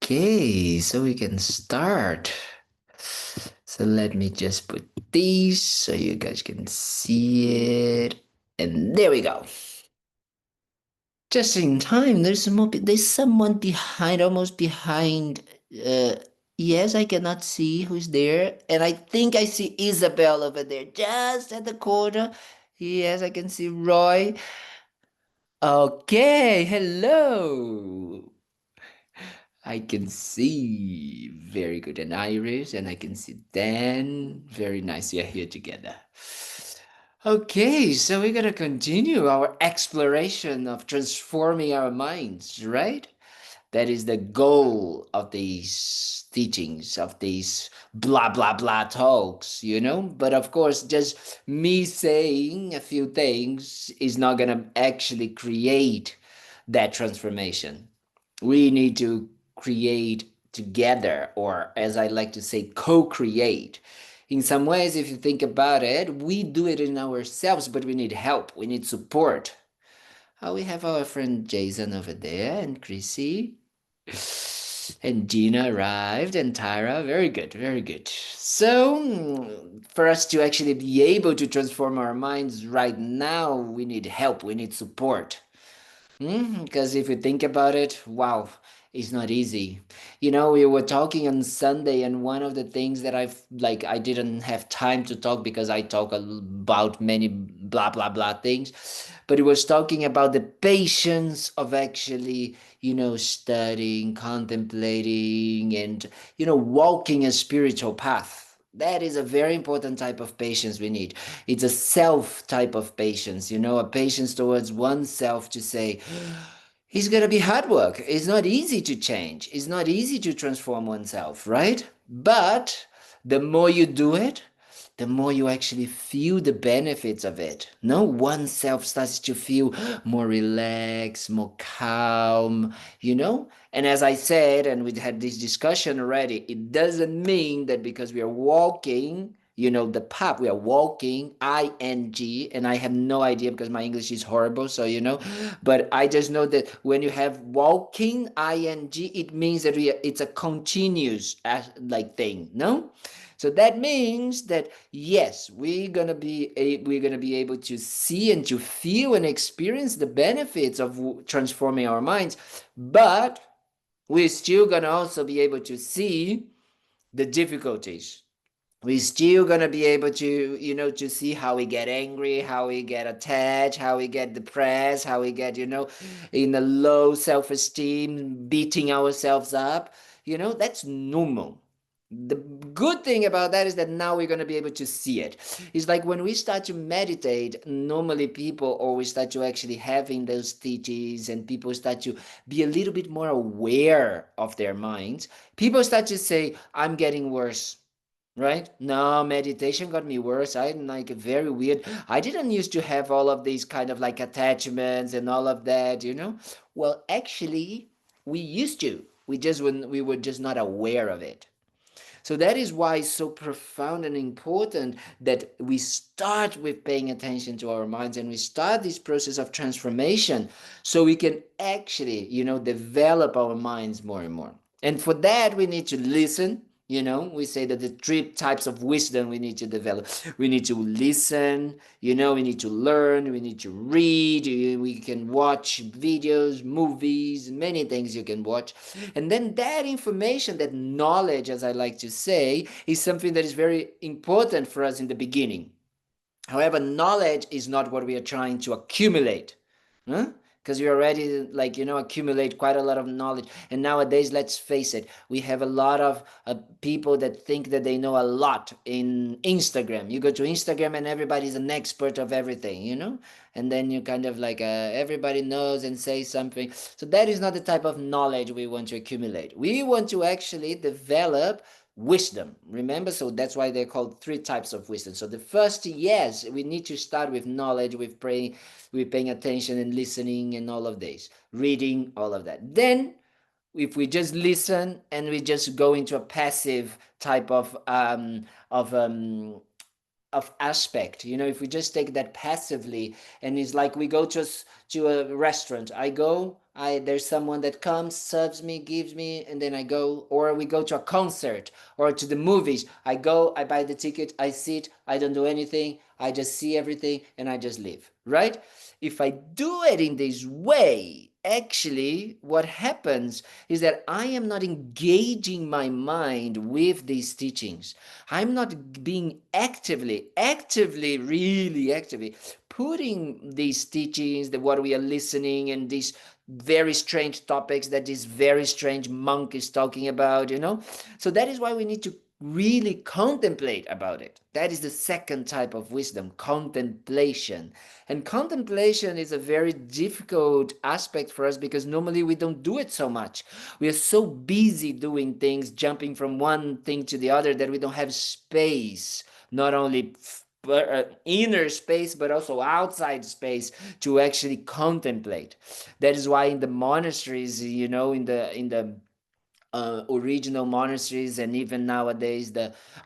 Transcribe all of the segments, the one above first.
Okay, so we can start. So let me just put these so you guys can see it. And there we go. Just in time. There's someone behind, almost behind. Uh, yes, I cannot see who's there, and I think I see Isabel over there, just at the corner. Yes, I can see Roy. Okay, hello. I can see very good, and Iris, and I can see Dan. Very nice we are here together. Okay, so we're gonna continue our exploration of transforming our minds, right? That is the goal of these teachings, of these blah blah blah talks. But of course, just me saying a few things is not gonna actually create that transformation. We need to create together, or as I like to say, co-create. In some ways, if you think about it, we do it in ourselves, but we need help, we need support. We have our friend Jason over there, and Chrissy, and Gina arrived, and Tyra. Very good, very good. So, for us to actually be able to transform our minds right now, we need help, we need support. Because if you think about it, wow, it's not easy. We were talking on Sunday, and one of the things that I didn't have time to talk because I talk about many blah blah blah things, but it was talking about the patience of actually, studying, contemplating, and, walking a spiritual path. That is a very important type of patience we need. It's a self type of patience, a patience towards oneself to say, it's going to be hard work. It's not easy to change. It's not easy to transform oneself, right? But the more you do it, the more you actually feel the benefits of it. No, oneself starts to feel more relaxed, more calm. And as I said, and we had this discussion already, it doesn't mean that because we are walking, the path we are walking, ing, and I have no idea because my English is horrible, so but I just know that when you have walking, ing, it means that it's a continuous thing, no? So that means that yes, we're gonna be able to see and to feel and experience the benefits of transforming our minds, but we're still gonna also be able to see the difficulties. We're still gonna be able to see how we get angry, how we get attached, how we get depressed, how we get in a low self-esteem, beating ourselves up. That's normal. The good thing about that is that now we're going to be able to see it. It's like when we start to meditate, normally people always start to actually having those teachings, and people start to be a little bit more aware of their minds. People start to say, I'm getting worse. Right? No, meditation got me worse. I'm like very weird. I didn't used to have all of these kind of like attachments and all of that. Well, actually, we used to. We were just not aware of it. So that is why it's so profound and important that we start with paying attention to our minds, and we start this process of transformation so we can actually, develop our minds more and more. And for that, we need to listen. We say that the three types of wisdom we need to develop. We need to listen, we need to learn, we need to read, we can watch videos, movies, many things you can watch. And then that information, that knowledge, as I like to say, is something that is very important for us in the beginning. However, knowledge is not what we are trying to accumulate. Because we already accumulate quite a lot of knowledge, and nowadays, let's face it, we have a lot of people that think that they know a lot in Instagram. You go to Instagram and everybody's an expert of everything. And then you kind of everybody knows and say something. So that is not the type of knowledge we want to accumulate. We want to actually develop wisdom, remember? So that's why they're called three types of wisdom. So the first, yes, we need to start with knowledge, with praying, with paying attention and listening and all of this, reading, all of that. Then if we just listen and we just go into a passive type of um of aspect, if we just take that passively, and it's like we go to a restaurant. I go, There's someone that comes, serves me, gives me, and then I go. Or we go to a concert or to the movies. I go, I buy the ticket, I sit, I don't do anything, I just see everything, and I just leave, right? If I do it in this way, actually, what happens is that I am not engaging my mind with these teachings. I'm not being really actively putting these teachings, the what we are listening, and these very strange topics that this very strange monk is talking about, So that is why we need to really contemplate about it. That is the second type of wisdom, contemplation. And contemplation is a very difficult aspect for us because normally we don't do it so much. We are so busy doing things, jumping from one thing to the other, that we don't have space, not only inner space but also outside space to actually contemplate. That is why in the monasteries, in the original monasteries, and even nowadays,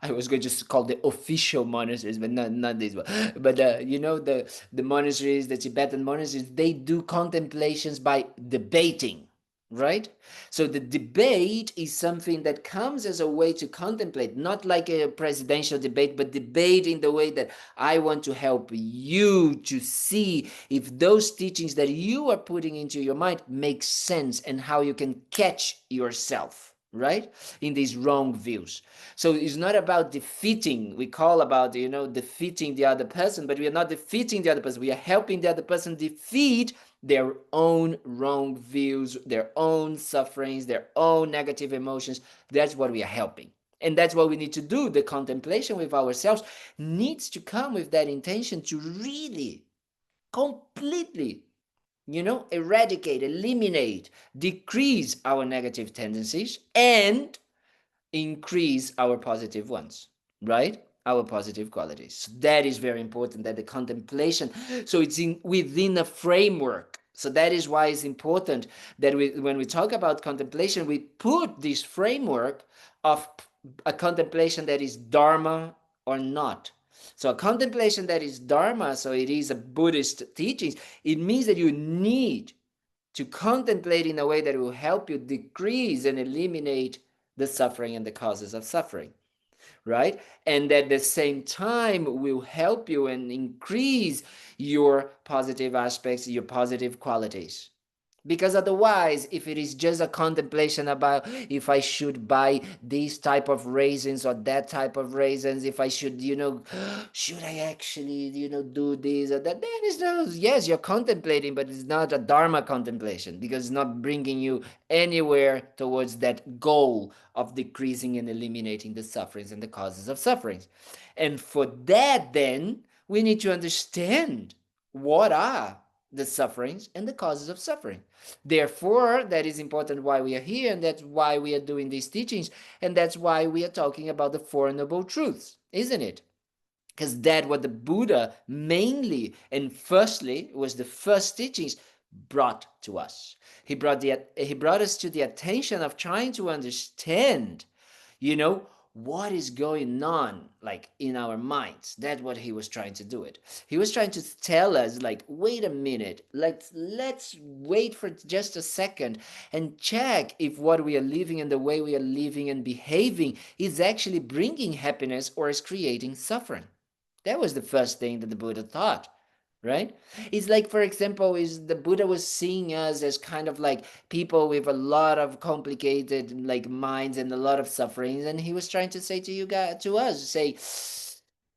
I was going to call the official monasteries, but not this one. But the monasteries, the Tibetan monasteries, they do contemplations by debating, right? So the debate is something that comes as a way to contemplate, not like a presidential debate, but debate in the way that I want to help you to see if those teachings that you are putting into your mind make sense, and how you can catch yourself, right, in these wrong views. So it's not about defeating. We call about defeating the other person, but we are not defeating the other person. We are helping the other person defeat their own wrong views, their own sufferings, their own negative emotions. That's what we are helping. And that's what we need to do. The contemplation with ourselves needs to come with that intention to really completely, eradicate, eliminate, decrease our negative tendencies and increase our positive ones, right? Our positive qualities. So that is very important, that the contemplation, so it's within a framework. So that is why it's important that when we talk about contemplation, we put this framework of a contemplation that is dharma or not. So a contemplation that is dharma, so it is a Buddhist teachings, it means that you need to contemplate in a way that will help you decrease and eliminate the suffering and the causes of suffering, right? And at the same time will help you and increase your positive aspects, your positive qualities. Because otherwise, if it is just a contemplation about if I should buy these type of raisins or that type of raisins, if I should, should I actually, do this or that, then it's no, yes, you're contemplating, but it's not a dharma contemplation, because it's not bringing you anywhere towards that goal of decreasing and eliminating the sufferings and the causes of sufferings. And for that, then, we need to understand what are the sufferings and the causes of suffering. Therefore, that is important why we are here, and that's why we are doing these teachings, and that's why we are talking about the Four Noble Truths, isn't it? Because that what the Buddha mainly and firstly was the first teachings brought to us. He brought us to the attention of trying to understand, you know, what is going on like in our minds. That's what he was trying to do it. He was trying to tell us like, wait a minute, let's wait for just a second and check if what we are living and the way we are living and behaving is actually bringing happiness or is creating suffering. That was the first thing that the Buddha taught, right? It's like, for example, is the Buddha was seeing us as kind of like people with a lot of complicated like minds and a lot of sufferings, and he was trying to say to you guys, to us, say,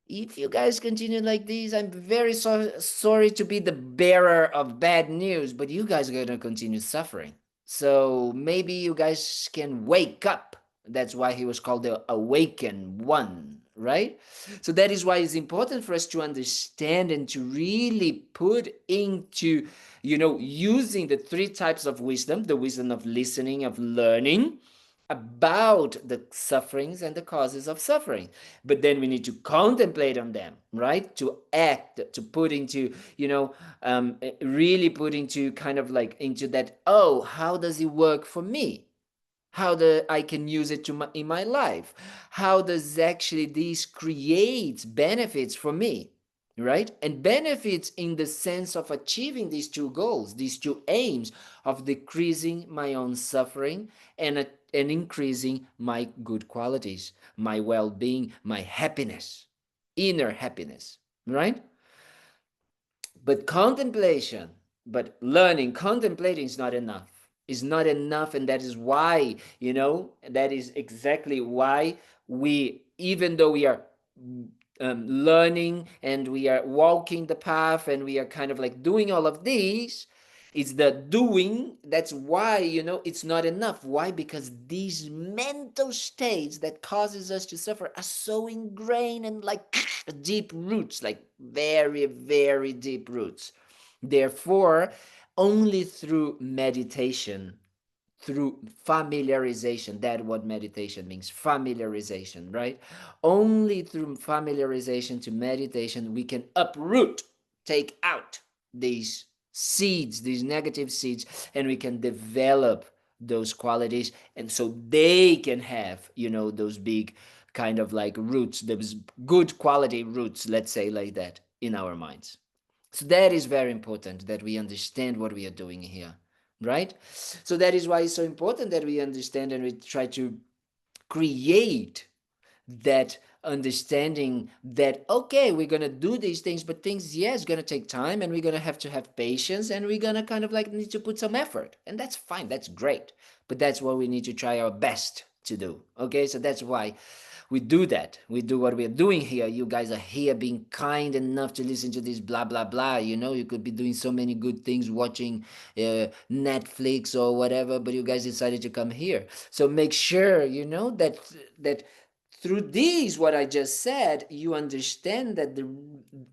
if you guys continue like this, I'm very sorry to be the bearer of bad news, but you guys are gonna continue suffering. So maybe you guys can wake up. That's why he was called the awakened one, right? So that is why it's important for us to understand and to really put into, using the three types of wisdom, the wisdom of listening, of learning, about the sufferings and the causes of suffering. But then we need to contemplate on them, right? To act, to put into, really put into kind of like into that, oh, how does it work for me? How I can use it in my life? How does actually this create benefits for me? right? And benefits in the sense of achieving these two goals, these two aims of decreasing my own suffering and increasing my good qualities, my well-being, my happiness, inner happiness, right? But contemplation, but learning, contemplating is not enough. Is not enough, and that is why, that is exactly why we, even though we are learning and we are walking the path and we are kind of like doing all of these, it's the doing. That's why, it's not enough. Why? Because these mental states that causes us to suffer are so ingrained and like deep roots, like very, very deep roots. Therefore, only through meditation, through familiarization, that what meditation means, familiarization, right? Only through familiarization to meditation we can uproot, take out these seeds, these negative seeds, and we can develop those qualities, and so they can have, those big kind of like roots, those good quality roots, let's say like that, in our minds. So that is very important that we understand what we are doing here, right? So that is why it's so important that we understand and we try to create that understanding that, okay, we're going to do these things, but things, yes, going to take time, and we're going to have patience, and we're going to kind of like need to put some effort, and that's fine, that's great, but that's what we need to try our best to do. Okay, so that's why we do that. We do what we're doing here. You guys are here being kind enough to listen to this blah blah blah. You could be doing so many good things, watching Netflix or whatever, but you guys decided to come here. So make sure that through these, what I just said, you understand that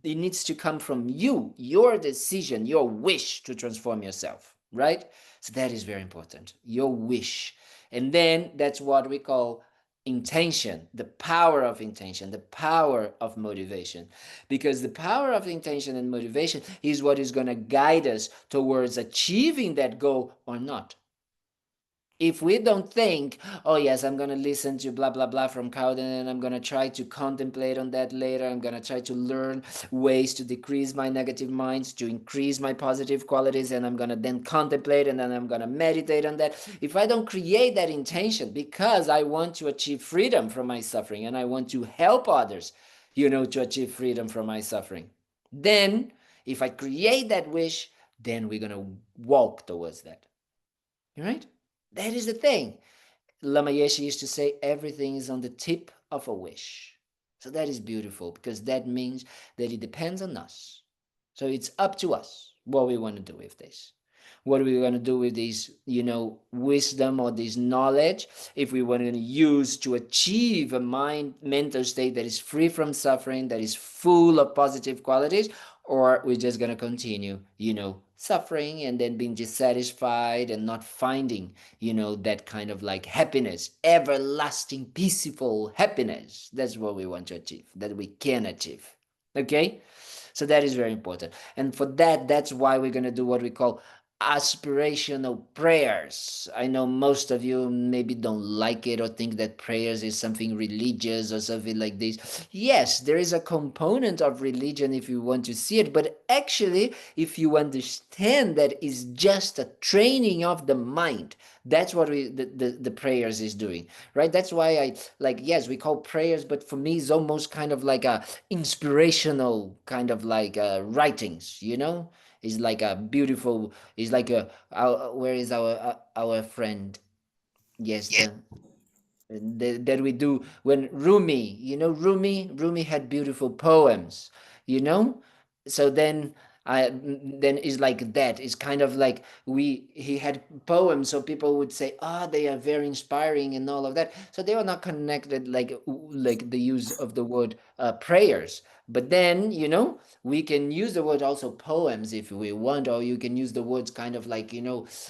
it needs to come from you, your decision, your wish to transform yourself, right? So that is very important, your wish. And then that's what we call intention, the power of intention, the power of motivation. Because the power of intention and motivation is what is going to guide us towards achieving that goal or not. If we don't think, oh yes, I'm going to listen to blah blah blah from Cowden, and I'm going to try to contemplate on that later, I'm going to try to learn ways to decrease my negative minds, to increase my positive qualities, and I'm going to then contemplate, and then I'm going to meditate on that. If I don't create that intention because I want to achieve freedom from my suffering and I want to help others, to achieve freedom from my suffering, then if I create that wish, then we're going to walk towards that. Right? That is the thing. Lama Yeshe used to say everything is on the tip of a wish. So that is beautiful, because that means that it depends on us. So it's up to us what we want to do with this. What are we going to do with this, wisdom or this knowledge? If we want to use to achieve a mental state that is free from suffering, that is full of positive qualities, or we're just going to continue, suffering and then being dissatisfied and not finding, that kind of like happiness, everlasting, peaceful happiness. That's what we want to achieve, that we can achieve. Okay? So that is very important. And for that, that's why we're going to do what we call aspirational prayers. I know most of you maybe don't like it or think that prayers is something religious or something like this. Yes, there is a component of religion if you want to see it, but actually, if you understand that it's just a training of the mind, that's what the prayers is doing, right? That's why I like, yes, we call prayers, but for me it's almost kind of like a inspirational kind of like writings, it's like a beautiful, it's like where is our friend? Yes, that we do when Rumi, Rumi had beautiful poems, you know. So then it's like that. It's kind of like he had poems, so people would say, ah, they are very inspiring and all of that. So they were not connected like the use of the word prayers. But then, we can use the word also poems if we want, or you can use the words kind of like,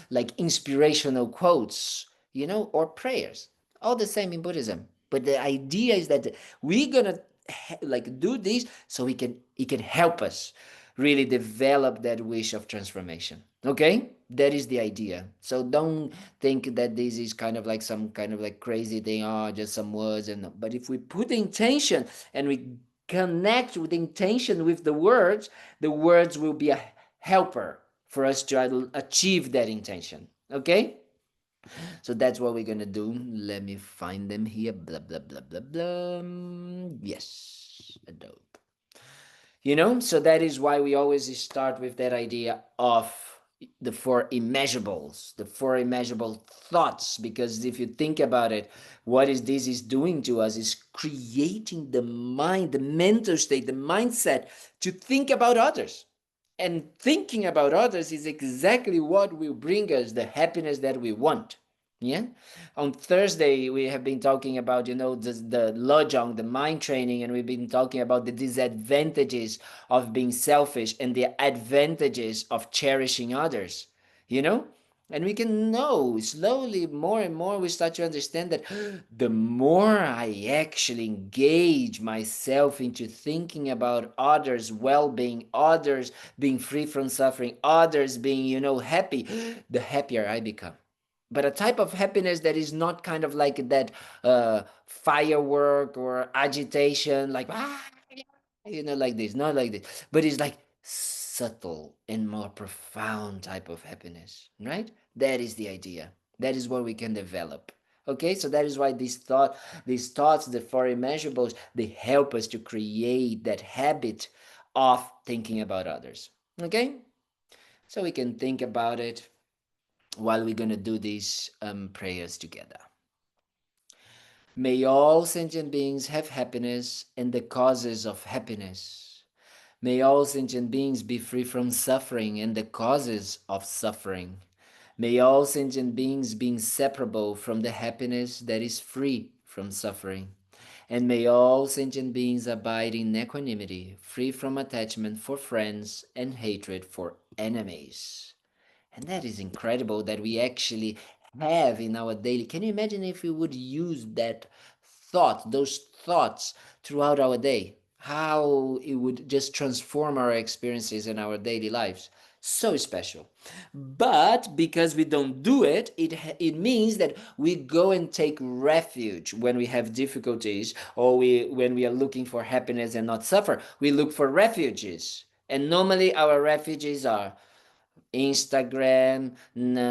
like inspirational quotes, or prayers, all the same in Buddhism. But the idea is that we're gonna like do this so it can help us really develop that wish of transformation. Okay, that is the idea. So don't think that this is kind of like some kind of like crazy thing, just some words. And but if we put the intention and we connect with intention with the words will be a helper for us to achieve that intention. Okay? So that's what we're gonna do. Let me find them here. Blah blah blah blah blah. Yes, dope. So that is why we always start with that idea of the four immeasurables, the four immeasurable thoughts. Because if you think about it, what is this is doing to us is creating the mind, the mental state, the mindset to think about others. And thinking about others is exactly what will bring us the happiness that we want. Yeah. On Thursday, we have been talking about, the lojong, the mind training, and we've been talking about the disadvantages of being selfish and the advantages of cherishing others, you know? And we can know slowly, more and more, we start to understand that the more I actually engage myself into thinking about others' well being, others being free from suffering, others being, happy, the happier I become. But a type of happiness that is not kind of like that firework or agitation, like, like this, not like this, but it's like subtle and more profound type of happiness, right? That is the idea. That is what we can develop. Okay, so that is why these thoughts, the four immeasurables, they help us to create that habit of thinking about others. Okay, so we can think about it while we're going to do these prayers together. May all sentient beings have happiness and the causes of happiness. May all sentient beings be free from suffering and the causes of suffering. May all sentient beings be inseparable from the happiness that is free from suffering. And may all sentient beings abide in equanimity, free from attachment for friends and hatred for enemies. And that is incredible that we actually have in our daily. Can you imagine if we would use those thoughts throughout our day? How it would just transform our experiences in our daily lives. So special. But because we don't do it, it means that we go and take refuge when we have difficulties, or when we are looking for happiness and not suffer. We look for refuges. And normally our refuges are Instagram,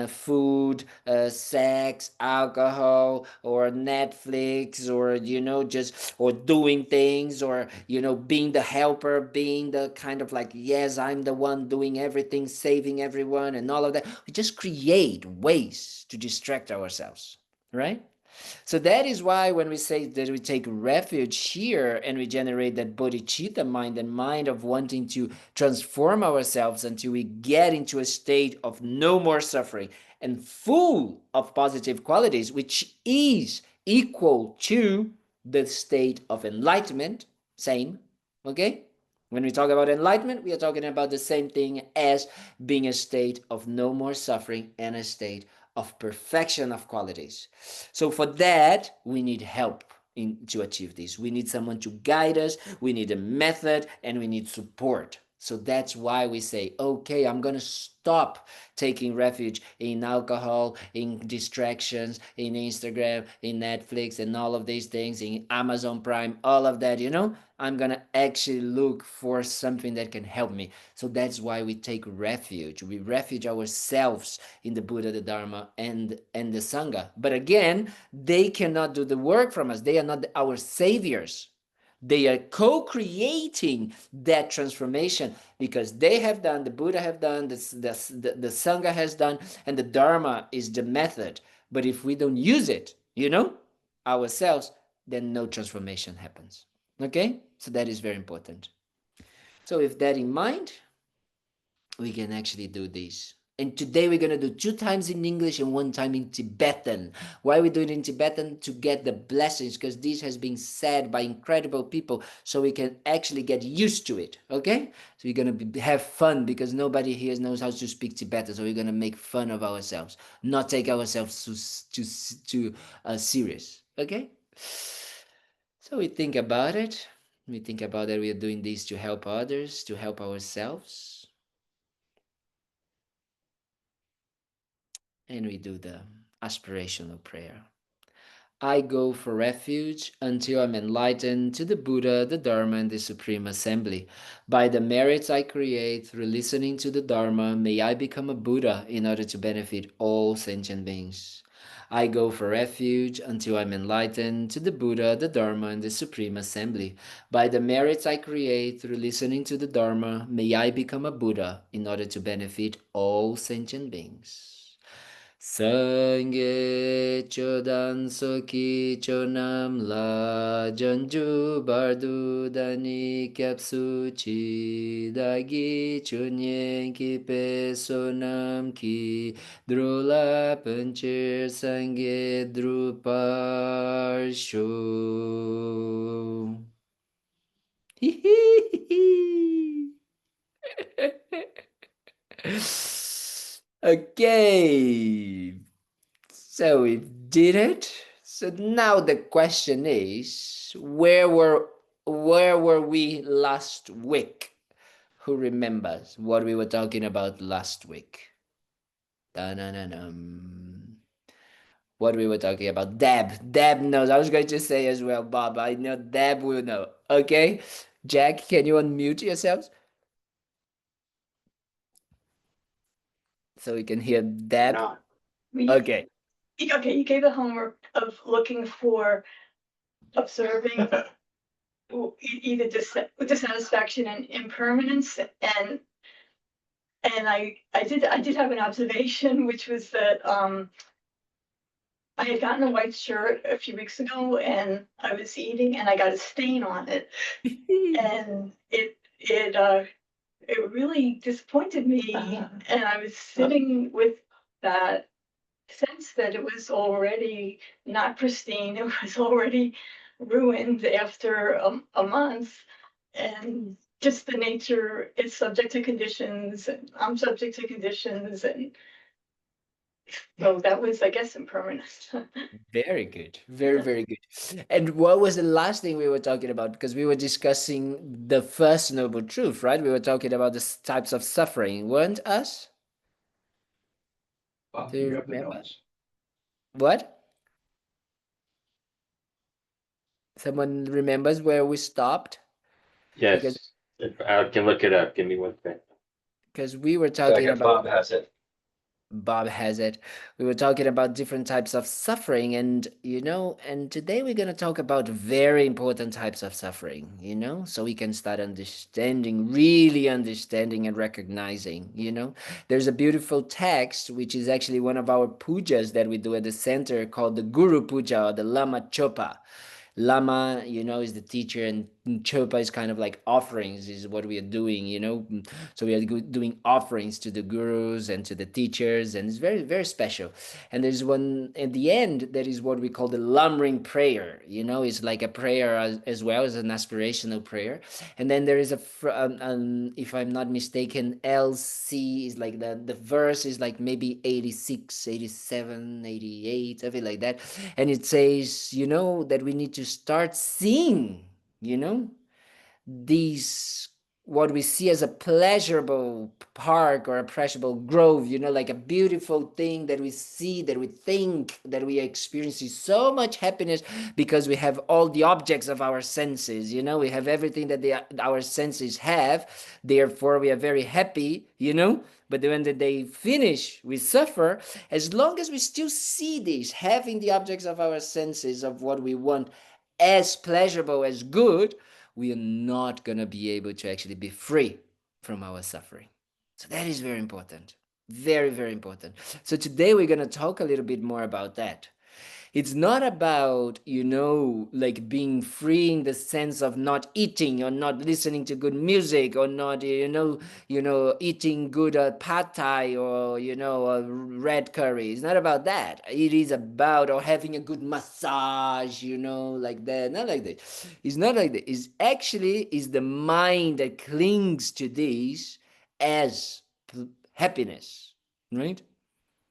food, sex, alcohol, or Netflix, or just or doing things, or being the helper, being the kind of like, yes, I'm the one doing everything, saving everyone, and all of that. We just create ways to distract ourselves, right? So that is why when we say that we take refuge here and we generate that bodhicitta mind, and mind of wanting to transform ourselves until we get into a state of no more suffering and full of positive qualities, which is equal to the state of enlightenment, same, okay? When we talk about enlightenment, we are talking about the same thing as being a state of no more suffering and a state of perfection of qualities. So for that, we need help to achieve this. We need someone to guide us, we need a method, and we need support. So that's why we say, okay, I'm going to stop taking refuge in alcohol, in distractions, in Instagram, in Netflix, and all of these things, in Amazon Prime, all of that, I'm going to actually look for something that can help me. So that's why we take refuge. We refuge ourselves in the Buddha, the Dharma, and the Sangha. But again, they cannot do the work from us. They are not our saviors. They are co-creating that transformation, because they have done, the Buddha have done, the Sangha has done, and the Dharma is the method. But if we don't use it, ourselves, then no transformation happens. Okay? So that is very important. So with that in mind, we can actually do this. And today we're going to do 2 times in English and 1 time in Tibetan. Why we do it in Tibetan? To get the blessings, because this has been said by incredible people, so we can actually get used to it. Okay? So we're going to have fun, because nobody here knows how to speak Tibetan, so we're going to make fun of ourselves, not take ourselves too serious. Okay? So we think about it. We think about that we are doing this to help others, to help ourselves. And we do the aspirational prayer. I go for refuge until I'm enlightened to the Buddha, the Dharma, and the Supreme Assembly. By the merits I create through listening to the Dharma, may I become a Buddha in order to benefit all sentient beings. I go for refuge until I'm enlightened to the Buddha, the Dharma, and the Supreme Assembly. By the merits I create through listening to the Dharma, may I become a Buddha in order to benefit all sentient beings. Sangye chodan soki chonam la janju bardu dani kyapsu chi dagi chunyen ki pe sonam ki drula panchir sangye drupar sho. Okay. So we did it. So now the question is, where were we last week? Who remembers what we were talking about last week? Da-na-na-num. What we were talking about? Deb. Deb knows. I was going to say as well, Bob. I know Deb will know. Okay. Jack, can you unmute yourselves so we can hear Deb? No. Okay. Okay, you gave the homework of looking for observing either dissatisfaction and impermanence, and I did have an observation, which was that I had gotten a white shirt a few weeks ago, and I was eating, and I got a stain on it, and it really disappointed me, and I was sitting with that sense that it was already not pristine, it was already ruined after a month, and just the nature is subject to conditions, and I'm subject to conditions, and so that was, I guess, impermanence. Very good. Very, very good. And what was the last thing we were talking about? Because we were discussing the first noble truth, right? We were talking about the types of suffering, weren't us? Well, Do you you have the remember? notes. What? Someone remembers where we stopped? Because Yes, I can look it up. Give me one thing. we were talking about Bob has it. Bob has it. We were talking about different types of suffering, and today we're going to talk about very important types of suffering, so we can start understanding, really understanding and recognizing. There's a beautiful text, which is actually one of our pujas that we do at the center called the Guru Puja or the Lama Chopa. Lama, is the teacher, and Chopa is kind of like offerings, is what we are doing. So we are doing offerings to the gurus and to the teachers, and it's very, very special. And there's one at the end that is what we call the Lamrim prayer. It's like a prayer as well as an aspirational prayer. And then there is if I'm not mistaken, LC is like the verse is like maybe 86, 87, 88, something like that. And it says, that we need to start seeing, you know, these what we see as a pleasurable park or a pleasurable grove, like a beautiful thing that we see, that we think, that we experience so much happiness because we have all the objects of our senses, we have everything that our senses have, therefore we are very happy. But when they finish, we suffer. As long as we still see this, having the objects of our senses of what we want as pleasurable, as good, we are not going to be able to actually be free from our suffering. So that is very important. Very, very important. So today we're going to talk a little bit more about that. It's not about, like being free in the sense of not eating or not listening to good music or not, eating good pad thai or, red curry. It's not about that. It is about or having a good massage, like that. Not like that. It's not like that. It's actually is the mind that clings to this as happiness, right?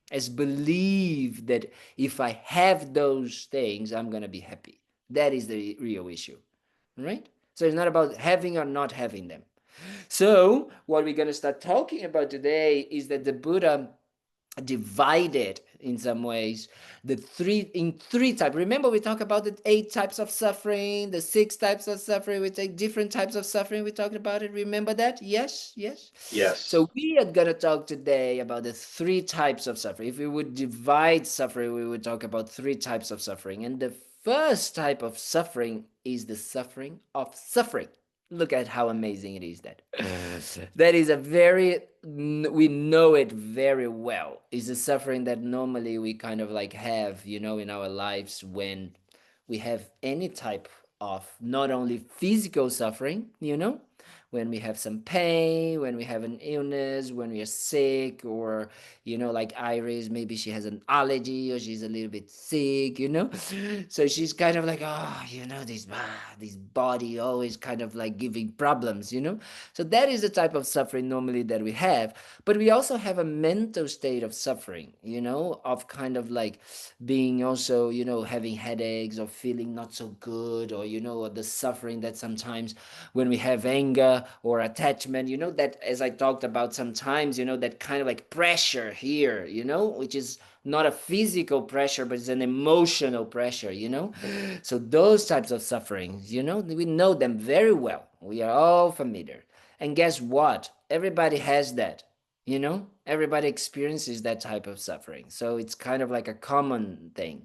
As believe that if I have those things, I'm going to be happy. That is the real issue, right? So it's not about having or not having them. So what we're going to start talking about today is that the Buddha divided in some ways in three types. Remember, we talk about the 8 types of suffering, the 6 types of suffering. We take different types of suffering. We talked about it. Remember that? Yes, yes. Yes. So we are gonna talk today about the 3 types of suffering. If we would divide suffering, we would talk about 3 types of suffering. And the first type of suffering is the suffering of suffering. Look at how amazing it is that. That is a very, we know it very well. Is a suffering that normally we kind of like have, in our lives when we have any type of not only physical suffering, when we have some pain, when we have an illness, when we are sick, or, like Iris, maybe she has an allergy or she's a little bit sick, So she's kind of like, this body always kind of like giving problems, So that is the type of suffering normally that we have. But we also have a mental state of suffering, of kind of like being also, having headaches or feeling not so good, or, or the suffering that sometimes when we have anger or attachment, that as I talked about sometimes, that kind of like pressure here, which is not a physical pressure, but it's an emotional pressure, So those types of sufferings, we know them very well. We are all familiar. And guess what? Everybody has that. Everybody experiences that type of suffering. So it's kind of like a common thing.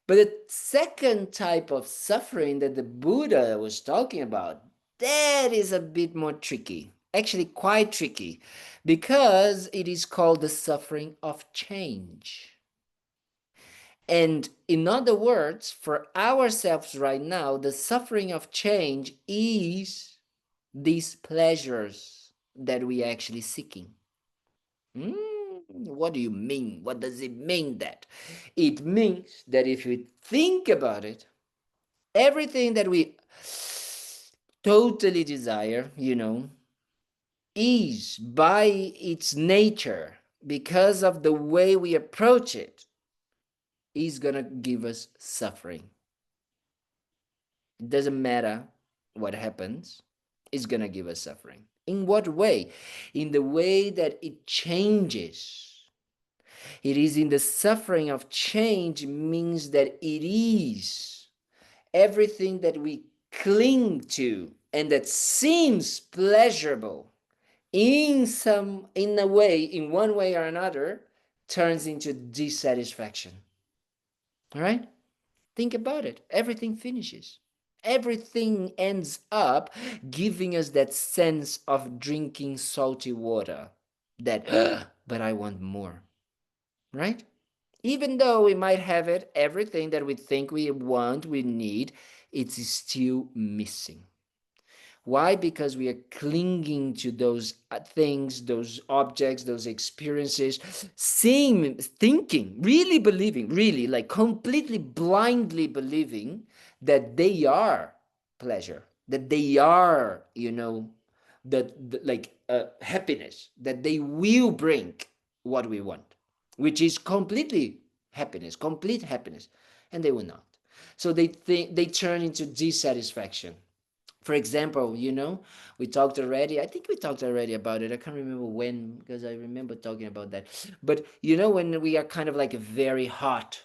But the second type of suffering that the Buddha was talking about, that is a bit more tricky. Actually, quite tricky, because it is called the suffering of change. And in other words, for ourselves right now, the suffering of change is these pleasures that we are actually seeking. What do you mean? What does it mean that? It means that if you think about it, everything that we totally desire, is by its nature, because of the way we approach it, is going to give us suffering. It doesn't matter what happens, it's going to give us suffering. In what way? In the way that it changes. It is in the suffering of change, means that it is everything that we cling to and that seems pleasurable in one way or another, turns into dissatisfaction. All right? Think about it. Everything finishes. Everything ends up giving us that sense of drinking salty water, that, but I want more. Right? Even though we might have it, everything that we think we want, we need, it's still missing. Why? Because we are clinging to those things, those objects, those experiences, seeing, thinking, really believing, really like completely blindly believing that they are pleasure, that they are, like happiness, that they will bring what we want, which is completely happiness, complete happiness, and they will not. So they turn into dissatisfaction. For example, we talked already, I think we talked already about it. I can't remember when, because I remember talking about that. But when we are kind of like very hot,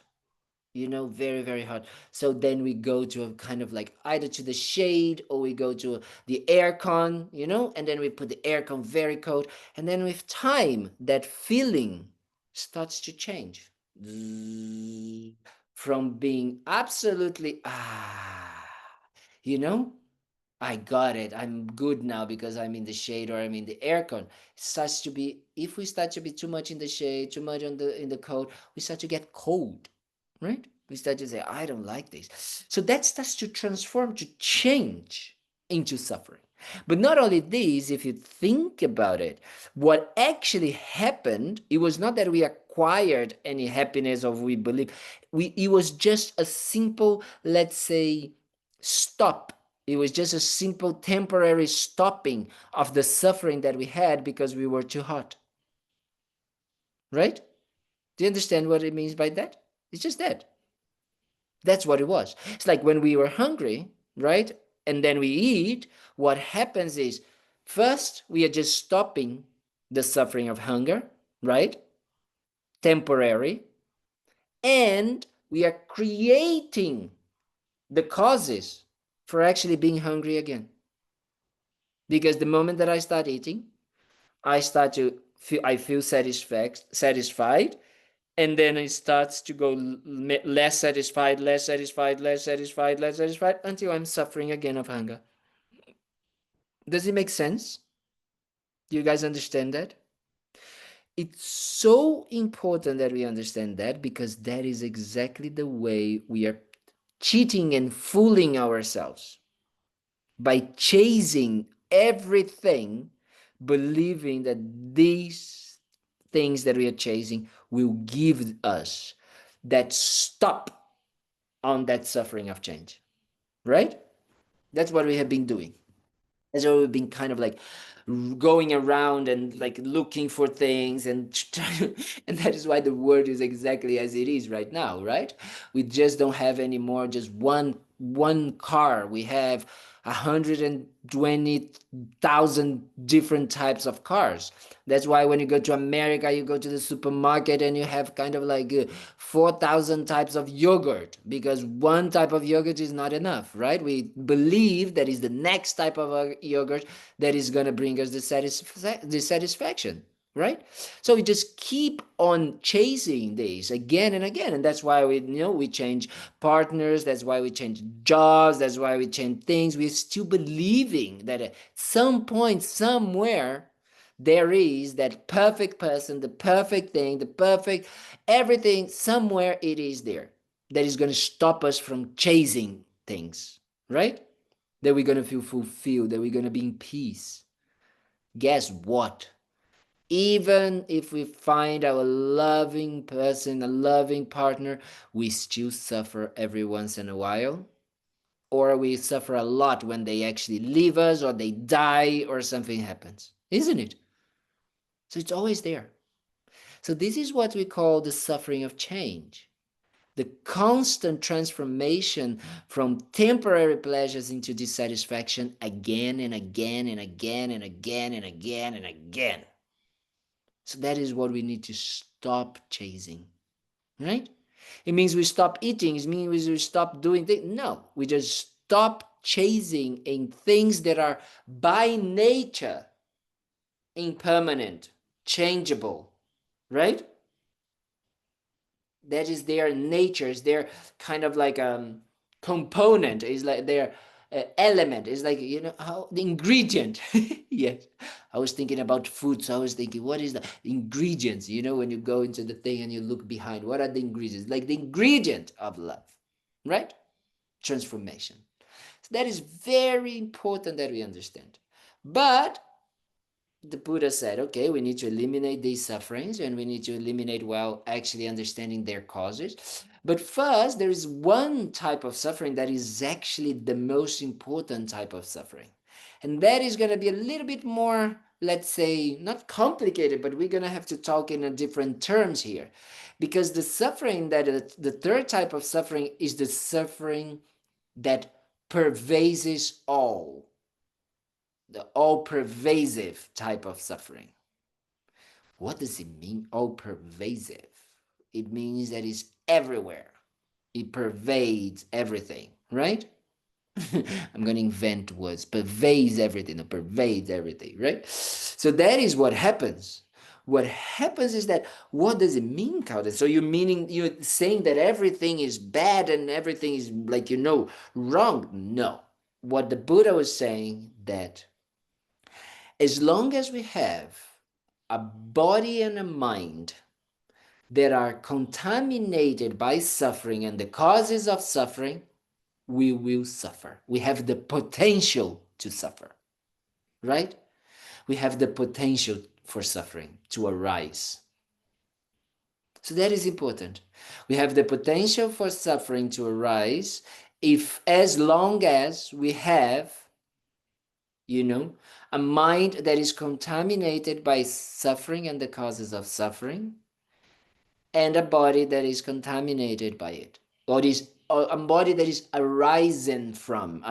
very, very hot. So then we go to a kind of like either to the shade, or we go to the aircon, and then we put the aircon very cold. And then with time, that feeling starts to change. From being absolutely, you know, I got it. I'm good now because I'm in the shade or I'm in the aircon. It starts to be, if we start to be too much in the shade, too much in the cold, we start to get cold, right? We start to say, I don't like this. So that starts to transform, to change into suffering. But not only this, if you think about it, what actually happened, it was not that we acquired any happiness or we believe. It was just a simple, let's say, stop. It was just a simple temporary stopping of the suffering that we had because we were too hot. Right? Do you understand what it means by that? It's just that. That's what it was. It's like when we were hungry, right? And then we eat, what happens is first we are just stopping the suffering of hunger, right? Temporary. and we are creating the causes for actually being hungry again. Because the moment that I start eating, I feel satisfied, and then it starts to go less satisfied, less satisfied, less satisfied, less satisfied, until I'm suffering again of hunger. Does it make sense? Do you guys understand that? It's so important that we understand that, because that is exactly the way we are cheating and fooling ourselves by chasing everything, believing that these things that we are chasing will give us that stop on that suffering of change, right? That's what we have been doing. That's what we've been kind of like going around and like looking for things and and that is why the world is exactly as it is right now, right? We just don't have anymore just one car. We have 120,000 different types of cars. That's why when you go to America, you go to the supermarket and you have kind of like 4,000 types of yogurt, because one type of yogurt is not enough, right? We believe that is the next type of yogurt that is going to bring us the satisfaction, right? So we just keep on chasing these again and again, and that's why we change partners, that's why we change jobs, that's why we change things. We're still believing that at some point somewhere there is that perfect person, the perfect thing, the perfect everything. Somewhere it is there that is going to stop us from chasing things, right? That we're going to feel fulfilled, that we're going to be in peace. Guess what? Even if we find our loving person, a loving partner, we still suffer every once in a while. Or we suffer a lot when they actually leave us, or they die, or something happens. Isn't it? So it's always there. So this is what we call the suffering of change. The constant transformation from temporary pleasures into dissatisfaction again and again and again and again and again and again. So that is what we need to stop chasing, right? It means we stop eating. It means we stop doing things. No, we just stop chasing in things that are by nature impermanent, changeable, right? That is their nature, is their kind of like component, is like their element, is like, how the ingredient. Yes, I was thinking about food, so I was thinking, what is the ingredients? When you go into the thing and you look behind, what are the ingredients? Like the ingredient of love, right? Transformation. So that is very important that we understand. But the Buddha said, okay, we need to eliminate these sufferings, and we need to eliminate while actually understanding their causes. But first, there is one type of suffering that is actually the most important type of suffering. And that is going to be a little bit more, let's say, not complicated, but we're going to have to talk in a different terms here. Because the suffering the third type of suffering is the suffering that pervades all, the all pervasive type of suffering. What does it mean, all pervasive? It means that it's everywhere. It pervades everything, right? I'm going to invent words. Pervades everything, or pervades everything, right? So that is what happens. What happens is that, what does it mean, Kalden? So you're saying that everything is bad and everything is like, wrong? No. What the Buddha was saying, that as long as we have a body and a mind that are contaminated by suffering and the causes of suffering, we will suffer. We have the potential to suffer, right? We have the potential for suffering to arise. So that is important. We have the potential for suffering to arise, if as long as we have a mind that is contaminated by suffering and the causes of suffering, and a body that is contaminated by it, or is a body that is arising from,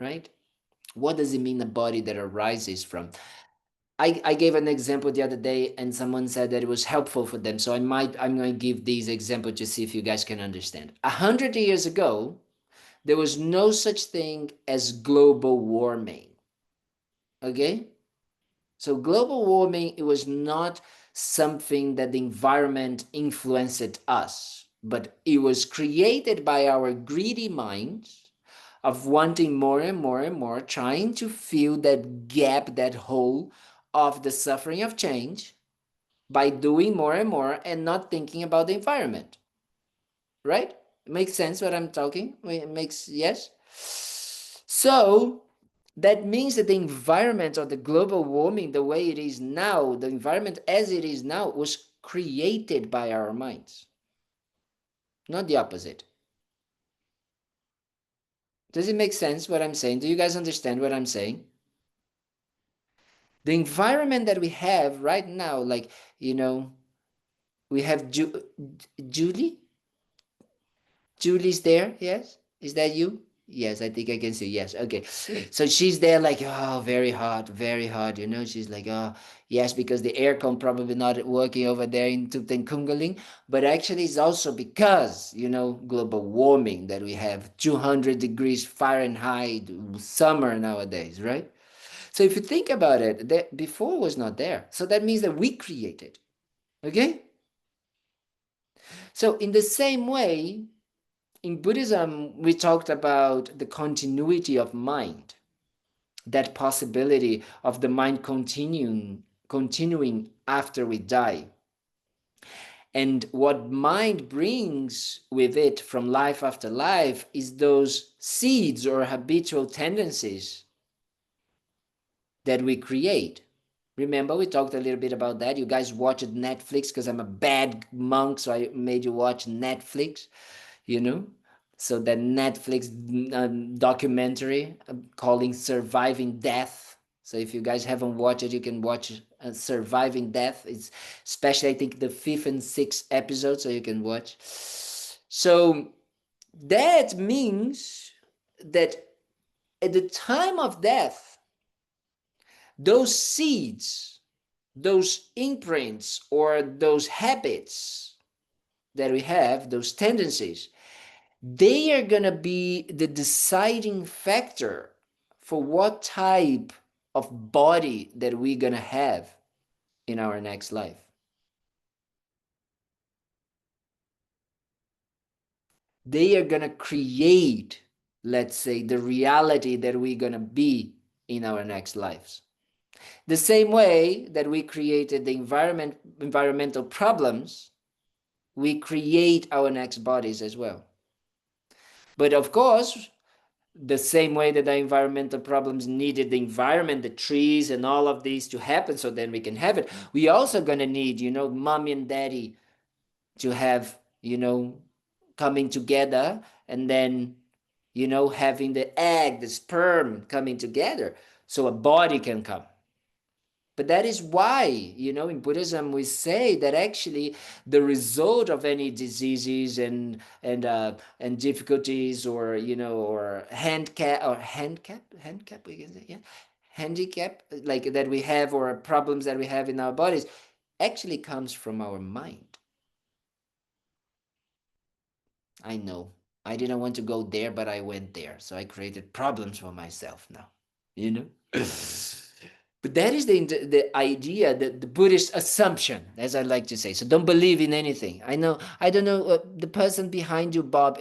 right? What does it mean, a body that arises from? I gave an example the other day and someone said that it was helpful for them. So I'm going to give these example to see if you guys can understand. 100 years ago, there was no such thing as global warming. Okay? So global warming, it was not something that the environment influenced us, but it was created by our greedy minds of wanting more and more and more, trying to fill that gap, that hole of the suffering of change by doing more and more and not thinking about the environment. Right? Makes sense what I'm talking? It makes, yes? So that means that the environment or the global warming, the way it is now, the environment as it is now, was created by our minds, not the opposite. Does it make sense what I'm saying? Do you guys understand what I'm saying? The environment that we have right now, like, we have Julie. Julie's there, yes? Is that you? Yes, I think I can see. Yes, okay. So she's there like, oh, very hot, very hot. She's like, oh, yes, because the aircon probably not working over there in Thubten Kalden. But actually, it's also because, global warming that we have 200 degrees Fahrenheit summer nowadays, right? So if you think about it, that before was not there. So that means that we created. Okay? So in the same way, in Buddhism, we talked about the continuity of mind, that possibility of the mind continuing after we die. And what mind brings with it from life after life is those seeds or habitual tendencies that we create. Remember, we talked a little bit about that. You guys watched Netflix because I'm a bad monk, so I made you watch Netflix, you know? So that Netflix documentary calling Surviving Death. So if you guys haven't watched it, you can watch Surviving Death. It's especially, I think, the fifth and sixth episode, so you can watch. So that means that at the time of death, those seeds, those imprints, or those habits that we have, those tendencies, they are going to be the deciding factor for what type of body that we're going to have in our next life. They are going to create, let's say, the reality that we're going to be in our next lives. The same way that we created the environmental problems, we create our next bodies as well. But of course, the same way that the environmental problems needed the environment, the trees and all of these to happen so then we can have it, we also going to need, mommy and daddy to have, coming together, and then, having the egg, the sperm coming together so a body can come. But that is why, in Buddhism, we say that actually the result of any diseases and difficulties, or or handicap, we can say, yeah, handicap, like that we have, or problems that we have in our bodies, actually comes from our mind. I know. I didn't want to go there, but I went there. So I created problems for myself now, you know? But that is the idea, the Buddhist assumption, as I like to say. So don't believe in anything. I don't know, the person behind you, Bob.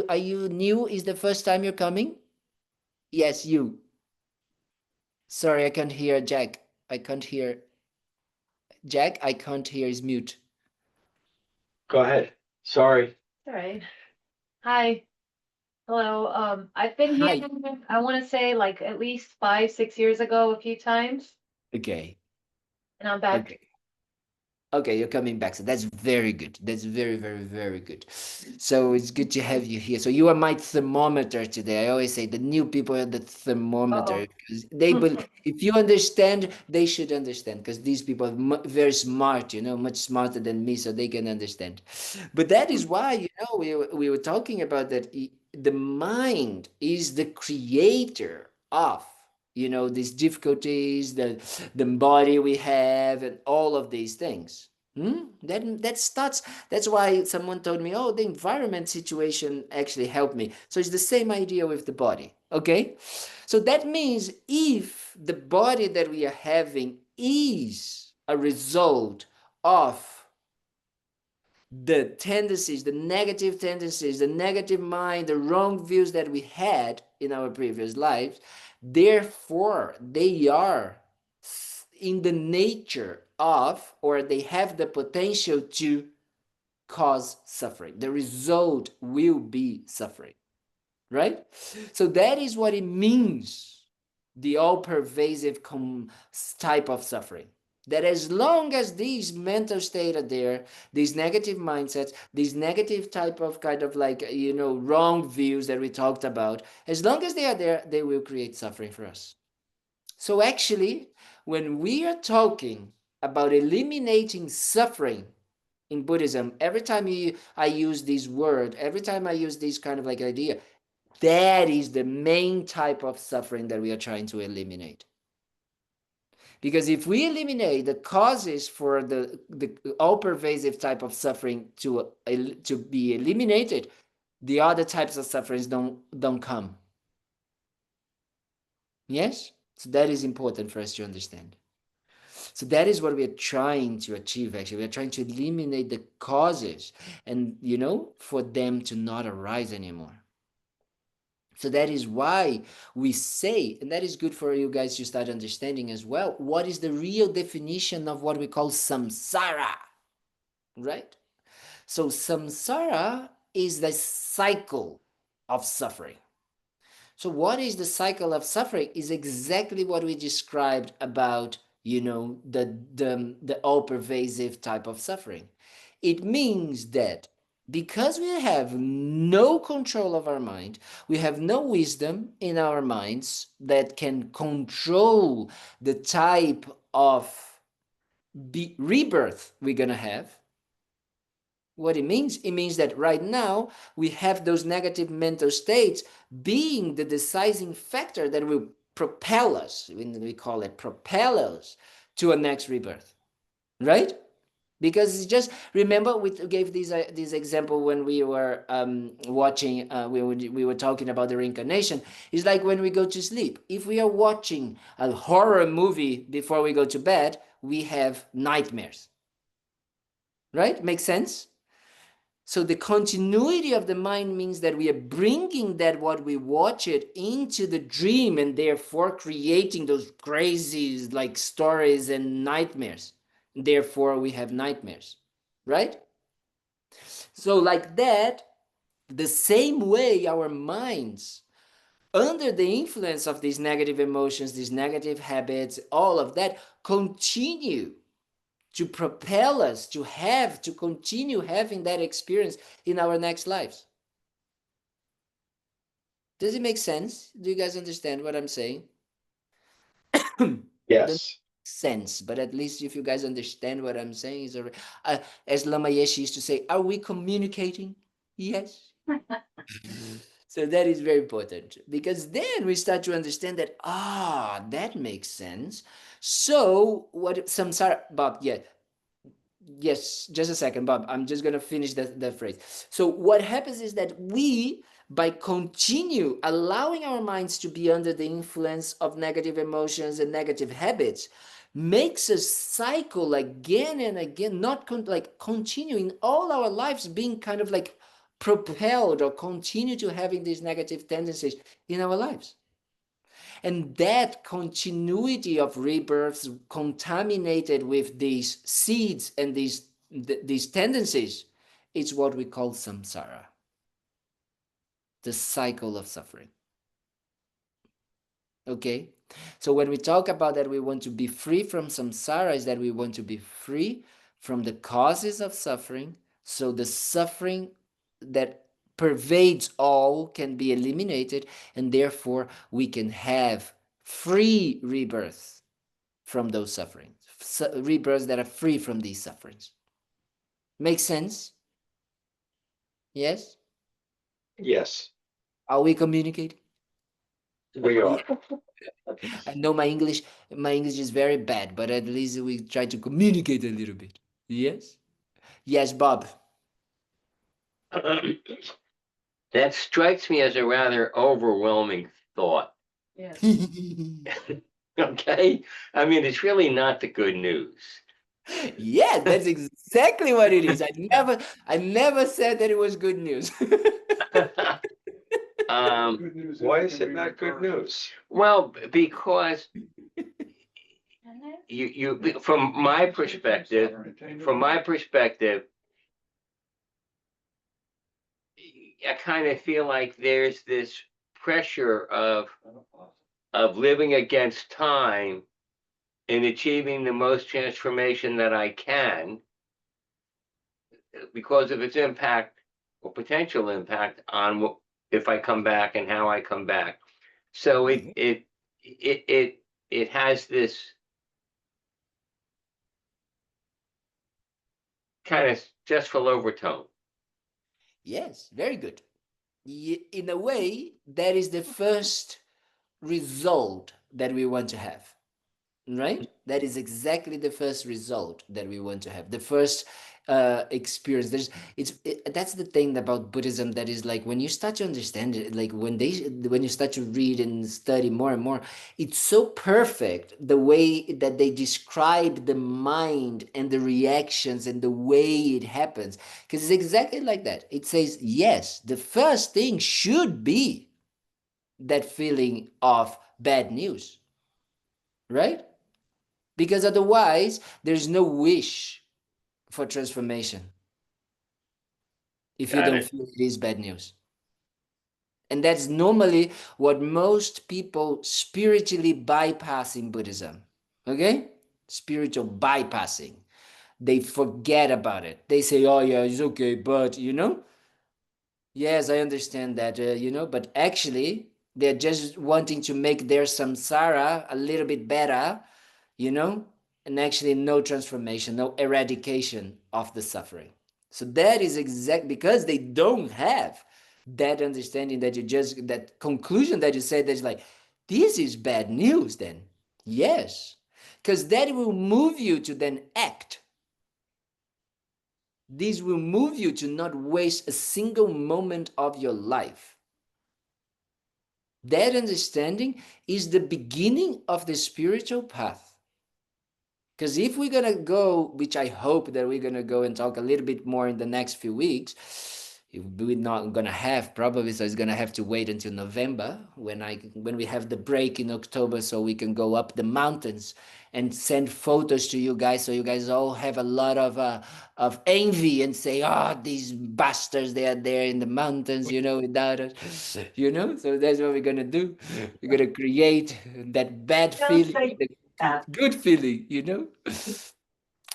Are you new? Is the first time you're coming? Yes, you. Sorry, I can't hear Jack. I can't hear Jack. I can't hear. His mute. Go ahead. Sorry. All right. Hi. Hello. I've been here, Hi. I want to say like at least 5, 6 years ago, a few times, Okay. and I'm back. Okay. Okay, you're coming back. So that's very good. That's very, very, very good. So it's good to have you here. So you are my thermometer today. I always say the new people are the thermometer, Uh-oh. because if you understand, they should understand, because these people are very smart, much smarter than me, so they can understand. But that is why, we were talking about that the mind is the creator of, you know, these difficulties, the body we have, and all of these things. That starts. That's why someone told me, "Oh, the environment situation actually helped me." So it's the same idea with the body. Okay, so that means if the body that we are having is a result of the tendencies, the negative tendencies, the negative mind, the wrong views that we had in our previous lives, therefore they are in the nature of, or they have the potential to cause suffering. The result will be suffering, right? So that is what it means, the all-pervasive type of suffering. That as long as these mental state are there, these negative mindsets, these negative type of kind of like, you know, wrong views that we talked about, as long as they are there, they will create suffering for us. So actually, when we are talking about eliminating suffering in Buddhism, every time I use this word, every time I use this kind of like idea, that is the main type of suffering that we are trying to eliminate. Because if we eliminate the causes for the all-pervasive type of suffering to be eliminated, the other types of sufferings don't come. Yes? So that is important for us to understand. So that is what we are trying to achieve, actually. We are trying to eliminate the causes and, you know, for them to not arise anymore. So that is why we say, and that is good for you guys to start understanding as well, what is the real definition of what we call samsara, right? So samsara is the cycle of suffering. So what is the cycle of suffering is exactly what we described about, you know, the all-pervasive type of suffering. It means that because we have no control of our mind, we have no wisdom in our minds that can control the type of rebirth we're going to have. What it means that right now we have those negative mental states being the deciding factor that will propel us, we call it propel us to a next rebirth, right? Because it's just, remember we gave this example when we were watching, we were talking about the reincarnation. It's like when we go to sleep, if we are watching a horror movie before we go to bed, we have nightmares, right? Makes sense? So the continuity of the mind means that we are bringing that what we watch it into the dream, and therefore creating those crazy like stories and nightmares. Therefore we have nightmares, right? So like that, the same way our minds, under the influence of these negative emotions, these negative habits, all of that, continue to propel us to continue having that experience in our next lives. Does it make sense? Do you guys understand what I'm saying? Yes. Sense, but at least if you guys understand what I'm saying, is as Lama Yeshe used to say, are we communicating? Yes. So that is very important, because then we start to understand that that makes sense. So what samsara, Bob? Yeah, yes, just a second, Bob. I'm just gonna finish the phrase. So what happens is that we, by continue allowing our minds to be under the influence of negative emotions and negative habits, makes us cycle again and again, not like continue in all our lives being kind of like propelled or continue to having these negative tendencies in our lives. And that continuity of rebirths contaminated with these seeds and these tendencies is what we call samsara, the cycle of suffering. Okay? So when we talk about that we want to be free from samsara, is that we want to be free from the causes of suffering, so the suffering that pervades all can be eliminated, and therefore we can have free rebirth from those sufferings, rebirths that are free from these sufferings. Make sense? Yes? Yes. Are we communicating? We are. I know my English is very bad, but at least we try to communicate a little bit. Yes? Yes, Bob. That strikes me as a rather overwhelming thought. Yes. Okay? I mean, it's really not the good news. Yeah, that's exactly what it is. I never said that it was good news. Why is it not good news? Well, because you from my perspective, I kind of feel like there's this pressure of living against time and achieving the most transformation that I can because of its impact or potential impact on if I come back and how I come back. So it has this kind of stressful overtone. Yes, very good. In a way, that is the first result that we want to have, right? That is exactly the first result that we want to have. The first experience. That's the thing about Buddhism, that is like when you start to understand it, like when you start to read and study more and more, it's so perfect the way that they describe the mind and the reactions and the way it happens, because it's exactly like that. It says, yes, the first thing should be that feeling of bad news, right? Because otherwise there's no wish for transformation if you Got don't it. feel it is bad news. And that's normally what most people spiritually bypass in Buddhism. Okay? Spiritual bypassing. They forget about it. They say, oh yeah, it's okay, but yes, I understand that, but actually they're just wanting to make their samsara a little bit better, you know, and actually no transformation, no eradication of the suffering. So that is exact because they don't have that understanding, that conclusion that you said, that's like, this is bad news then. Yes, because that will move you to then act. This will move you to not waste a single moment of your life. That understanding is the beginning of the spiritual path. Because if we're going to go, which I hope that we're going to go and talk a little bit more in the next few weeks, if we're not going to have, probably, so it's going to have to wait until November when we have the break in October, so we can go up the mountains and send photos to you guys, so you guys all have a lot of envy and say, oh, these bastards, they are there in the mountains, without us, so that's what we're going to do. We're going to create that bad Don't feeling, say the that. good feeling.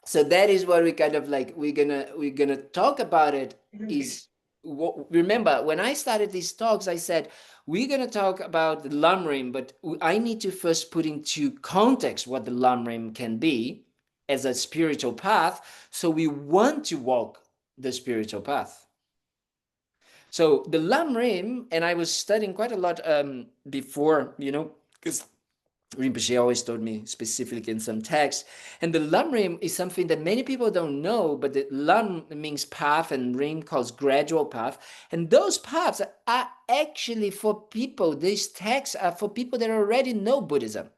So that is what we kind of like, we're gonna talk about it. Is remember when I started these talks, I said we're gonna talk about the Lamrim, but I need to first put into context what the Lamrim can be as a spiritual path, so we want to walk the spiritual path. So the Lamrim, and I was studying quite a lot before, because Rinpoche always told me specifically in some text. And the Lamrim is something that many people don't know, but the Lam means path and Rim calls gradual path. And those paths are actually for people, these texts are for people that already know Buddhism.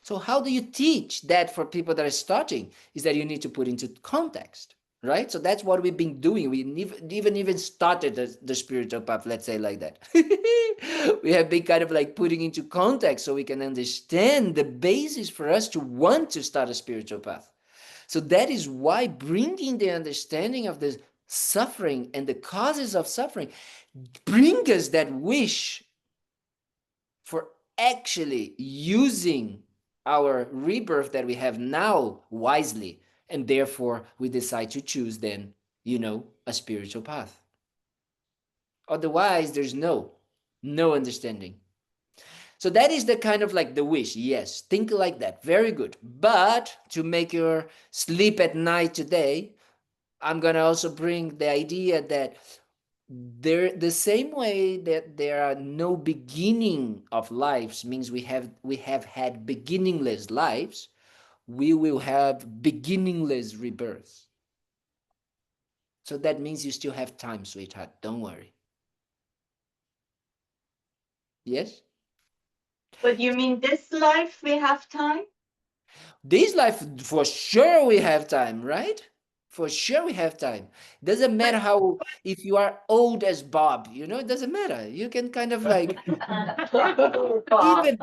So how do you teach that for people that are starting? Is that you need to put into context, right? So that's what we've been doing. We even started the spiritual path, let's say like that. We have been kind of like putting into context so we can understand the basis for us to want to start a spiritual path. So that is why bringing the understanding of the suffering and the causes of suffering bring us that wish for actually using our rebirth that we have now wisely, and therefore we decide to choose then a spiritual path. Otherwise there's no understanding. So that is the kind of like the wish. Yes, think like that, very good. But to make your sleep at night today, I'm gonna also bring the idea that The same way that there are no beginning of lives means we have had beginningless lives, we will have beginningless rebirths. So that means you still have time, sweetheart. Don't worry. Yes? But you mean this life we have time? This life, for sure, we have time, right? For sure, we have time. Doesn't matter how, if you are old as Bob, it doesn't matter. You can kind of like, even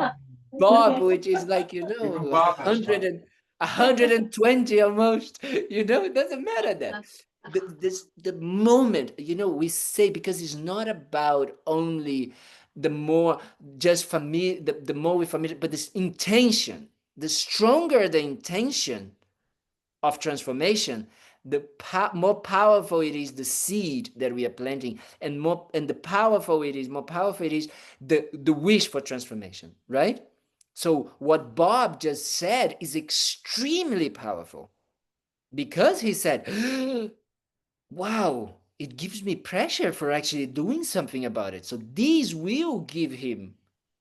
Bob, which is like, Even Bob has time. 120 almost, it doesn't matter that. The moment, we say, because it's not about only the more just familiar, the more we familiar, but this intention, the stronger the intention of transformation, the more powerful it is the seed that we are planting, and more powerful it is the wish for transformation, right? So what Bob just said is extremely powerful, because he said, wow, it gives me pressure for actually doing something about it. So these will give him,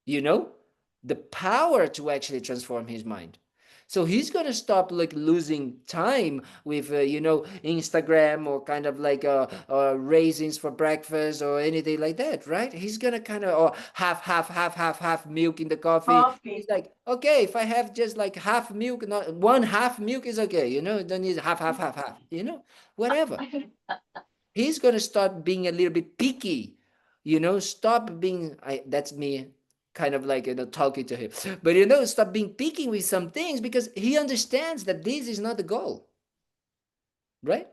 the power to actually transform his mind. So he's going to stop like losing time with, Instagram, or kind of like raisins for breakfast or anything like that, right? He's going to kind of, or half milk in the coffee. Coffee. He's like, okay, if I have just like half milk, not one half milk is okay, don't need half, whatever. He's going to start being a little bit picky, stop being, that's me kind of like, talking to him, but, stop being picky with some things, because he understands that this is not the goal, right?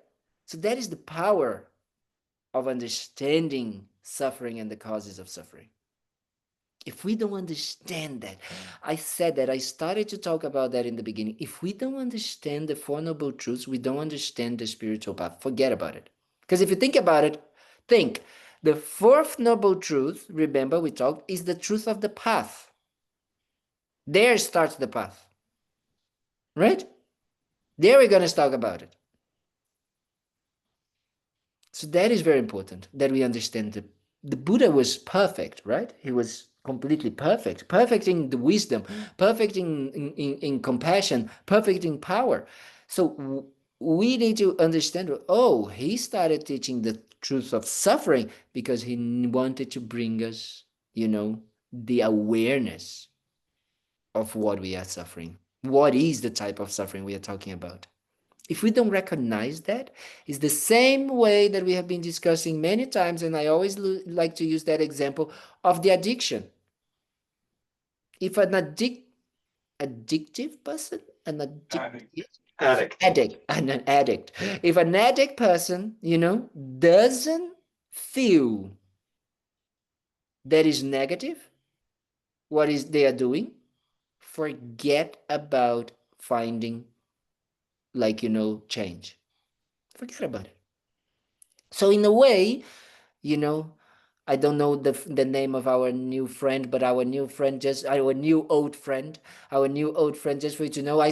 So that is the power of understanding suffering and the causes of suffering. If we don't understand that, I said that, I started to talk about that in the beginning. If we don't understand the Four Noble Truths, we don't understand the spiritual path. Forget about it. Because if you think about it, the fourth noble truth, remember we talked, is the truth of the path. There starts the path, right? There we're going to talk about it. So that is very important, that we understand the Buddha was perfect, right? He was completely perfect, perfect in the wisdom, perfect in compassion, perfect in power. So we need to understand, oh, he started teaching the truth of suffering because he wanted to bring us, the awareness of what we are suffering. What is the type of suffering we are talking about? If we don't recognize that, it's the same way that we have been discussing many times, and I always like to use that example of the addiction. If an addictive person, an addict, if an addict person, doesn't feel that is negative, what is they are doing, forget about finding, like, change. Forget about it. So in a way, I don't know the name of our new friend, but our new old friend, just for you to know, I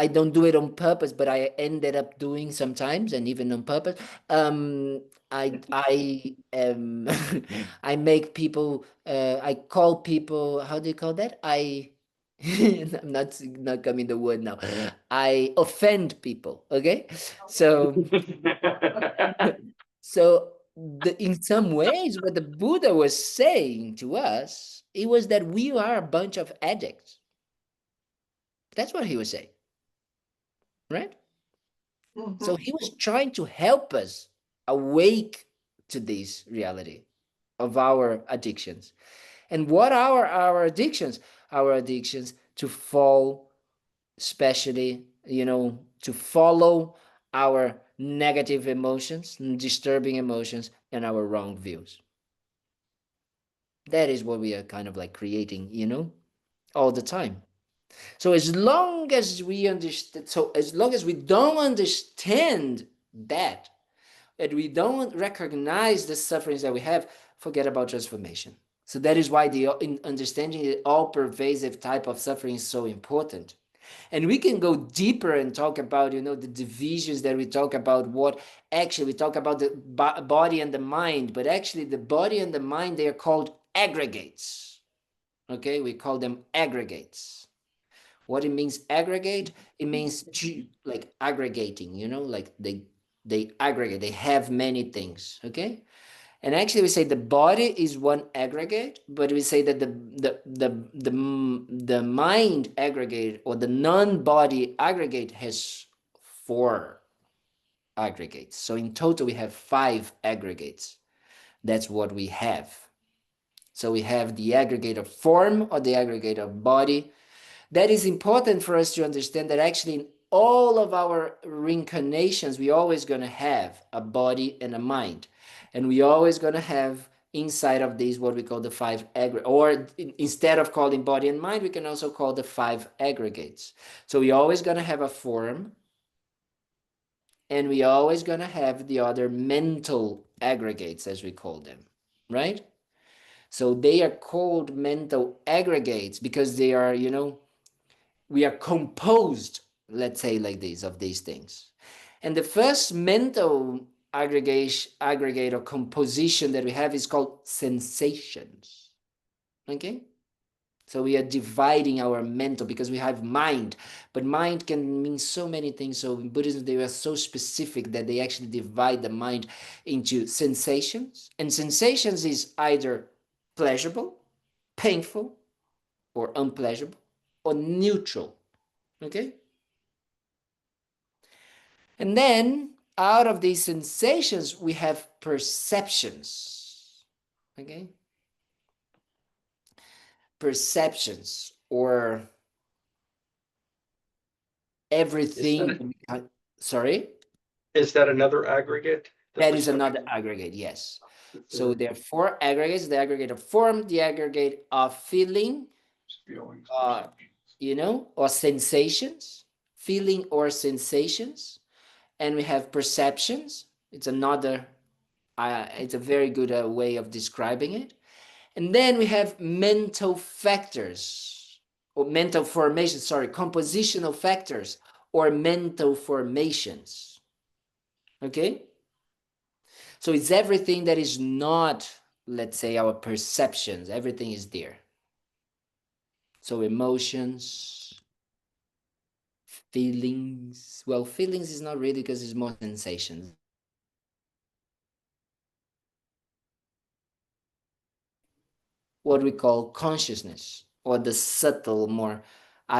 don't do it on purpose, but I ended up doing sometimes, and even on purpose. I I make people, I call people, how do you call that? I'm not coming the word now. I offend people. Okay, so in some ways, what the Buddha was saying to us, it was that we are a bunch of addicts. That's what he was saying, right? So he was trying to help us awake to this reality of our addictions. And what are our addictions? Our addictions to fall, especially, to follow our negative emotions, disturbing emotions, and our wrong views. That is what we are kind of like creating, all the time. So as long as we don't understand that, we don't recognize the sufferings that we have, forget about transformation. So that is why understanding the all-pervasive type of suffering is so important. And we can go deeper and talk about, the divisions that we talk about, what actually we talk about the body and the mind, but actually the body and the mind, they are called aggregates. Okay, we call them aggregates. What it means aggregate, it means like aggregating, like they aggregate, they have many things, okay? And actually we say the body is one aggregate, but we say that the mind aggregate or the non-body aggregate has 4 aggregates. So in total we have 5 aggregates. That's what we have. So we have the aggregate of form or the aggregate of body. That is important for us to understand that actually in all of our reincarnations, we're always going to have a body and a mind. And we're always going to have inside of these what we call the 5 aggregates. Or instead of calling body and mind, we can also call the 5 aggregates. So we're always going to have a form. And we're always going to have the other mental aggregates, as we call them, right? So they are called mental aggregates because they are, we are composed, let's say like this, of these things. And the first mental aggregate or composition that we have is called sensations. Okay? So we are dividing our mental because we have mind, but mind can mean so many things. So in Buddhism, they are so specific that they actually divide the mind into sensations. And sensations is either pleasurable, painful, or unpleasurable, or neutral. Okay? And then out of these sensations, we have perceptions. Okay? Perceptions or everything. Sorry? Is that another aggregate? That is another aggregate, yes. So there are 4 aggregates: the aggregate of form, the aggregate of feeling, or sensations, feeling or sensations. And we have perceptions. It's another, it's a very good way of describing it. And then we have mental factors, or mental formations, compositional factors, or mental formations. Okay? So it's everything that is not, let's say, our perceptions. Everything is there. So emotions, feelings. Well, feelings is not really because it's more sensations. What we call consciousness, or the subtle, more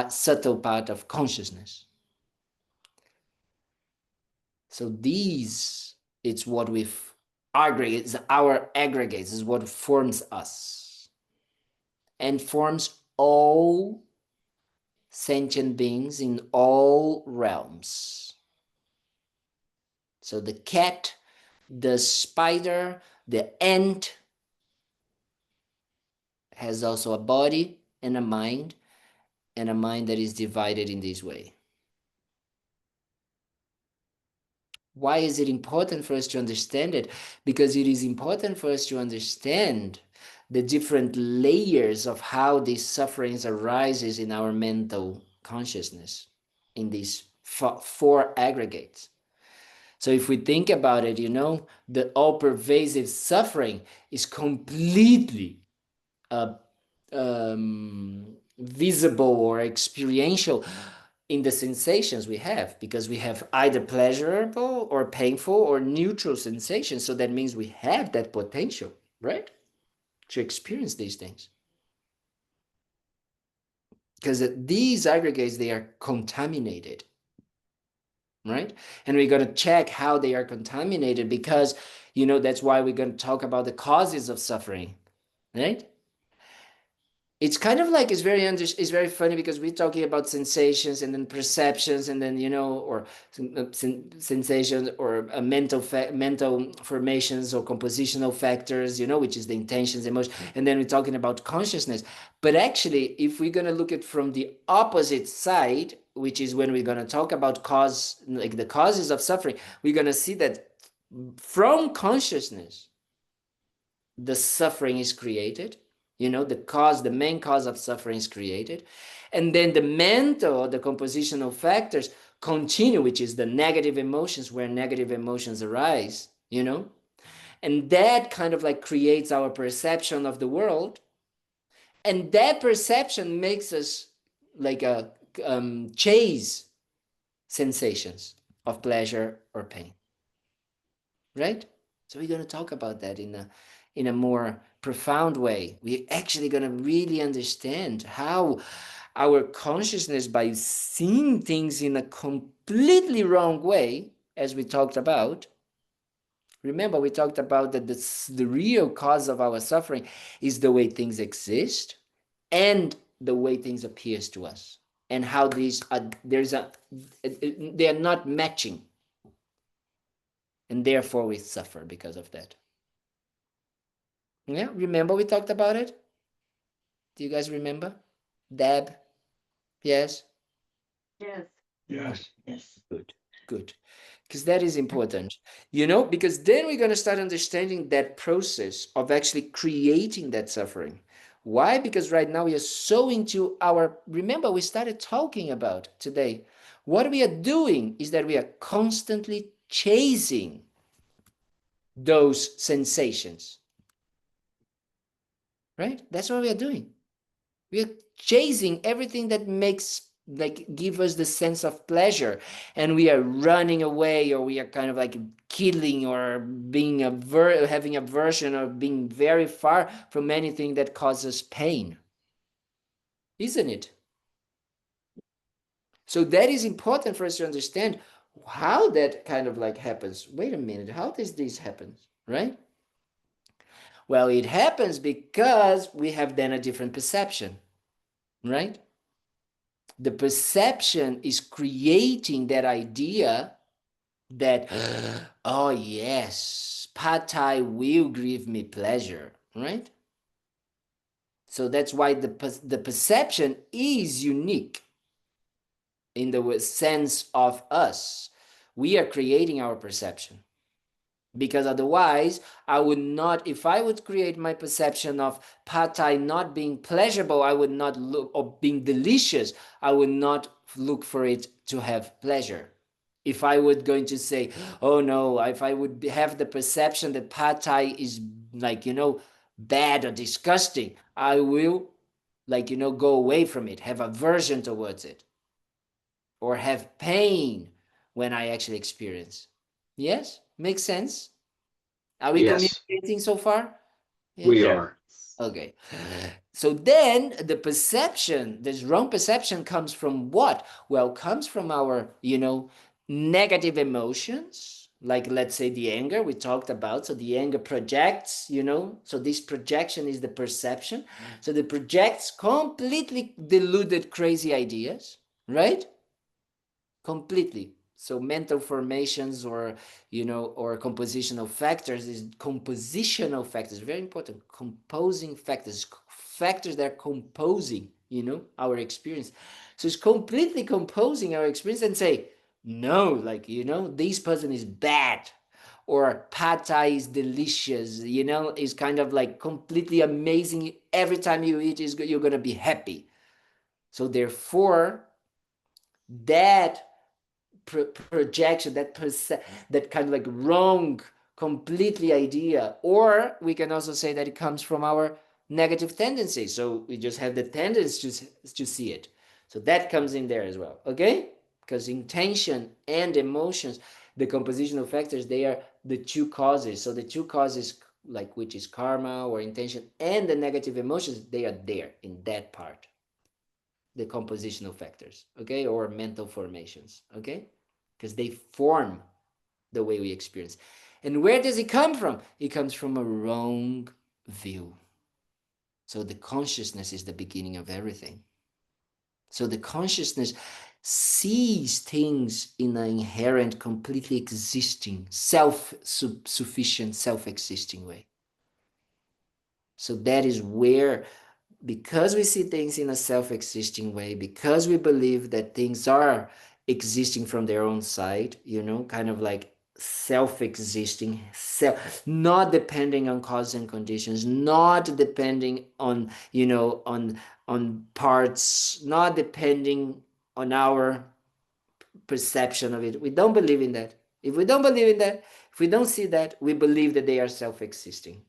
subtle part of consciousness. So these, it's what we've aggregates, our aggregates is what forms us and forms all sentient beings in all realms. So the cat, the spider, the ant has also a body and a mind that is divided in this way. Why is it important for us to understand it? Because it is important for us to understand the different layers of how these sufferings arises in our mental consciousness in these 4 aggregates. So if we think about it, the all-pervasive suffering is completely visible or experiential in the sensations we have, because we have either pleasurable or painful or neutral sensations. So that means we have that potential, right, to experience these things. Because these aggregates, they are contaminated, right? And we're going to check how they are contaminated, because, that's why we're going to talk about the causes of suffering, right? It's kind of like, it's very funny because we're talking about sensations and then perceptions and then, or sensations or mental formations or compositional factors, which is the intentions, emotions, and then we're talking about consciousness. But actually, if we're going to look at from the opposite side, which is when we're going to talk about like the causes of suffering, we're going to see that from consciousness, the suffering is created. The main cause of suffering is created. And then the mental, the compositional factors continue, which is the negative emotions, where negative emotions arise, you know? And that kind of like creates our perception of the world. And that perception makes us like chase sensations of pleasure or pain, right? So we're going to talk about that in a more profound way. We're actually going to really understand how our consciousness, by seeing things in a completely wrong way, as we talked about. Remember, we talked about that the real cause of our suffering is the way things exist and the way things appears to us, and how these are, they are not matching, and therefore we suffer because of that. Yeah, remember we talked about it? Do you guys remember? Deb? Yes? Yes. Yes. Yes. Good. Because that is important, you know, because then we're going to start understanding that process of actually creating that suffering. Why? Because right now we are so into our, remember we started talking about today, what we are doing is that we are constantly chasing those sensations, right? That's what we are doing. We are chasing everything that makes like give us the sense of pleasure, and we are running away, or we are kind of like killing or being having aversion or being very far from anything that causes pain, isn't it? So that is important for us to understand how that kind of like happens. Wait a minute, how does this happen, right? Well, it happens because we have then a different perception, right? The perception is creating that idea that, oh yes, pad thai will give me pleasure, right? So that's why the perception is unique in the sense of us. We are creating our perception. Because otherwise, I would not, if I would create my perception of pad thai not being pleasurable, I would not look, or being delicious, I would not look for it to have pleasure. If I would going to say, oh no, if I would have the perception that pad thai is like, you know, bad or disgusting, I will like, you know, go away from it, have aversion towards it, or have pain when I actually experience. Yes? Makes sense? Are we Yes, communicating so far? we Yes? Yeah. are. Okay. So then the perception, this wrong perception comes from what? Well, comes from our, you know, negative emotions, like let's say the anger we talked about. So the anger projects, you know, so this projection is the perception. So the projects completely deluded, crazy ideas, right? Completely. So mental formations, or you know, or compositional factors, is compositional factors, very important. Composing factors, factors that are composing, you know, our experience. So it's completely composing our experience and say, no, like, you know, this person is bad, or pad thai is delicious, you know, is kind of like completely amazing. Every time you eat, you're gonna be happy. So therefore, that projection, that kind of like wrong, completely idea, or we can also say that it comes from our negative tendency. So we just have the tendency to see it. So that comes in there as well, okay? Because intention and emotions, the compositional factors, they are the two causes. So the two causes, like which is karma or intention, and the negative emotions, they are there in that part, the compositional factors, okay, or mental formations, okay, because they form the way we experience. And where does it come from? It comes from a wrong view. So the consciousness is the beginning of everything. So the consciousness sees things in an inherent, completely existing, self-sufficient, self-existing way. So that is where, because we see things in a self-existing way, because we believe that things are existing from their own side, you know, kind of like self-existing, not depending on cause and conditions, not depending on, you know, on parts, not depending on our perception of it. We don't believe in that. If we don't believe in that, if we don't see that, we believe that they are self-existing,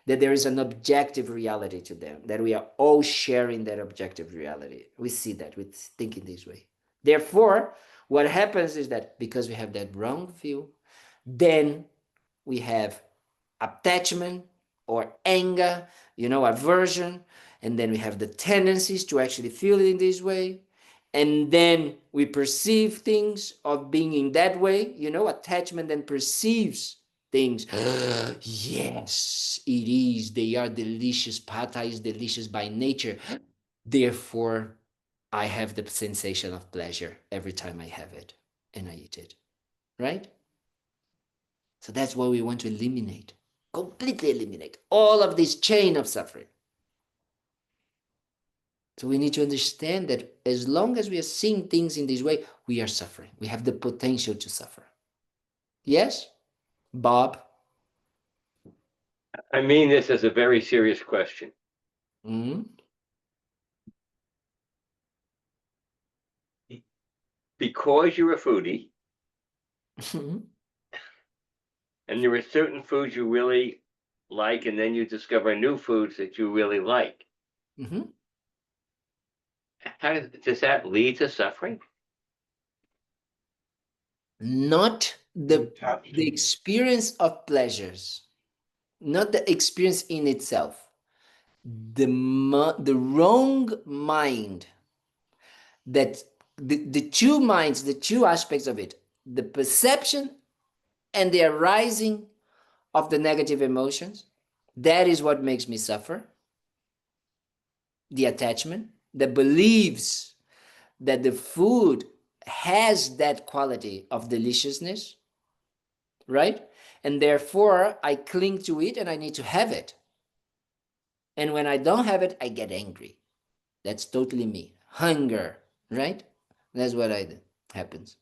that there is an objective reality to them, that we are all sharing that objective reality. We see that, we think in this way. Therefore, what happens is that because we have that wrong view, then we have attachment or anger, you know, aversion, and then we have the tendencies to actually feel it in this way. And then we perceive things of being in that way, you know, attachment then perceives things. Yes, it is. They are delicious. Pata is delicious by nature. Therefore, I have the sensation of pleasure every time I have it and I eat it, right? So that's what we want to eliminate, completely eliminate all of this chain of suffering. So we need to understand that as long as we are seeing things in this way, we are suffering. We have the potential to suffer. Yes, Bob? I mean this as a very serious question. Mm-hmm. Because you're a foodie, Mm-hmm. and there are certain foods you really like, and then you discover new foods that you really like. Mm-hmm. How does that lead to suffering? Not the experience of pleasures, not the experience in itself. The wrong mind, that the two minds, the two aspects of it, the perception and the arising of the negative emotions, that is what makes me suffer. The attachment that believes that the food has that quality of deliciousness, right? And therefore I cling to it and I need to have it. And when I don't have it, I get angry. That's totally me. Hunger, right? That's what happens.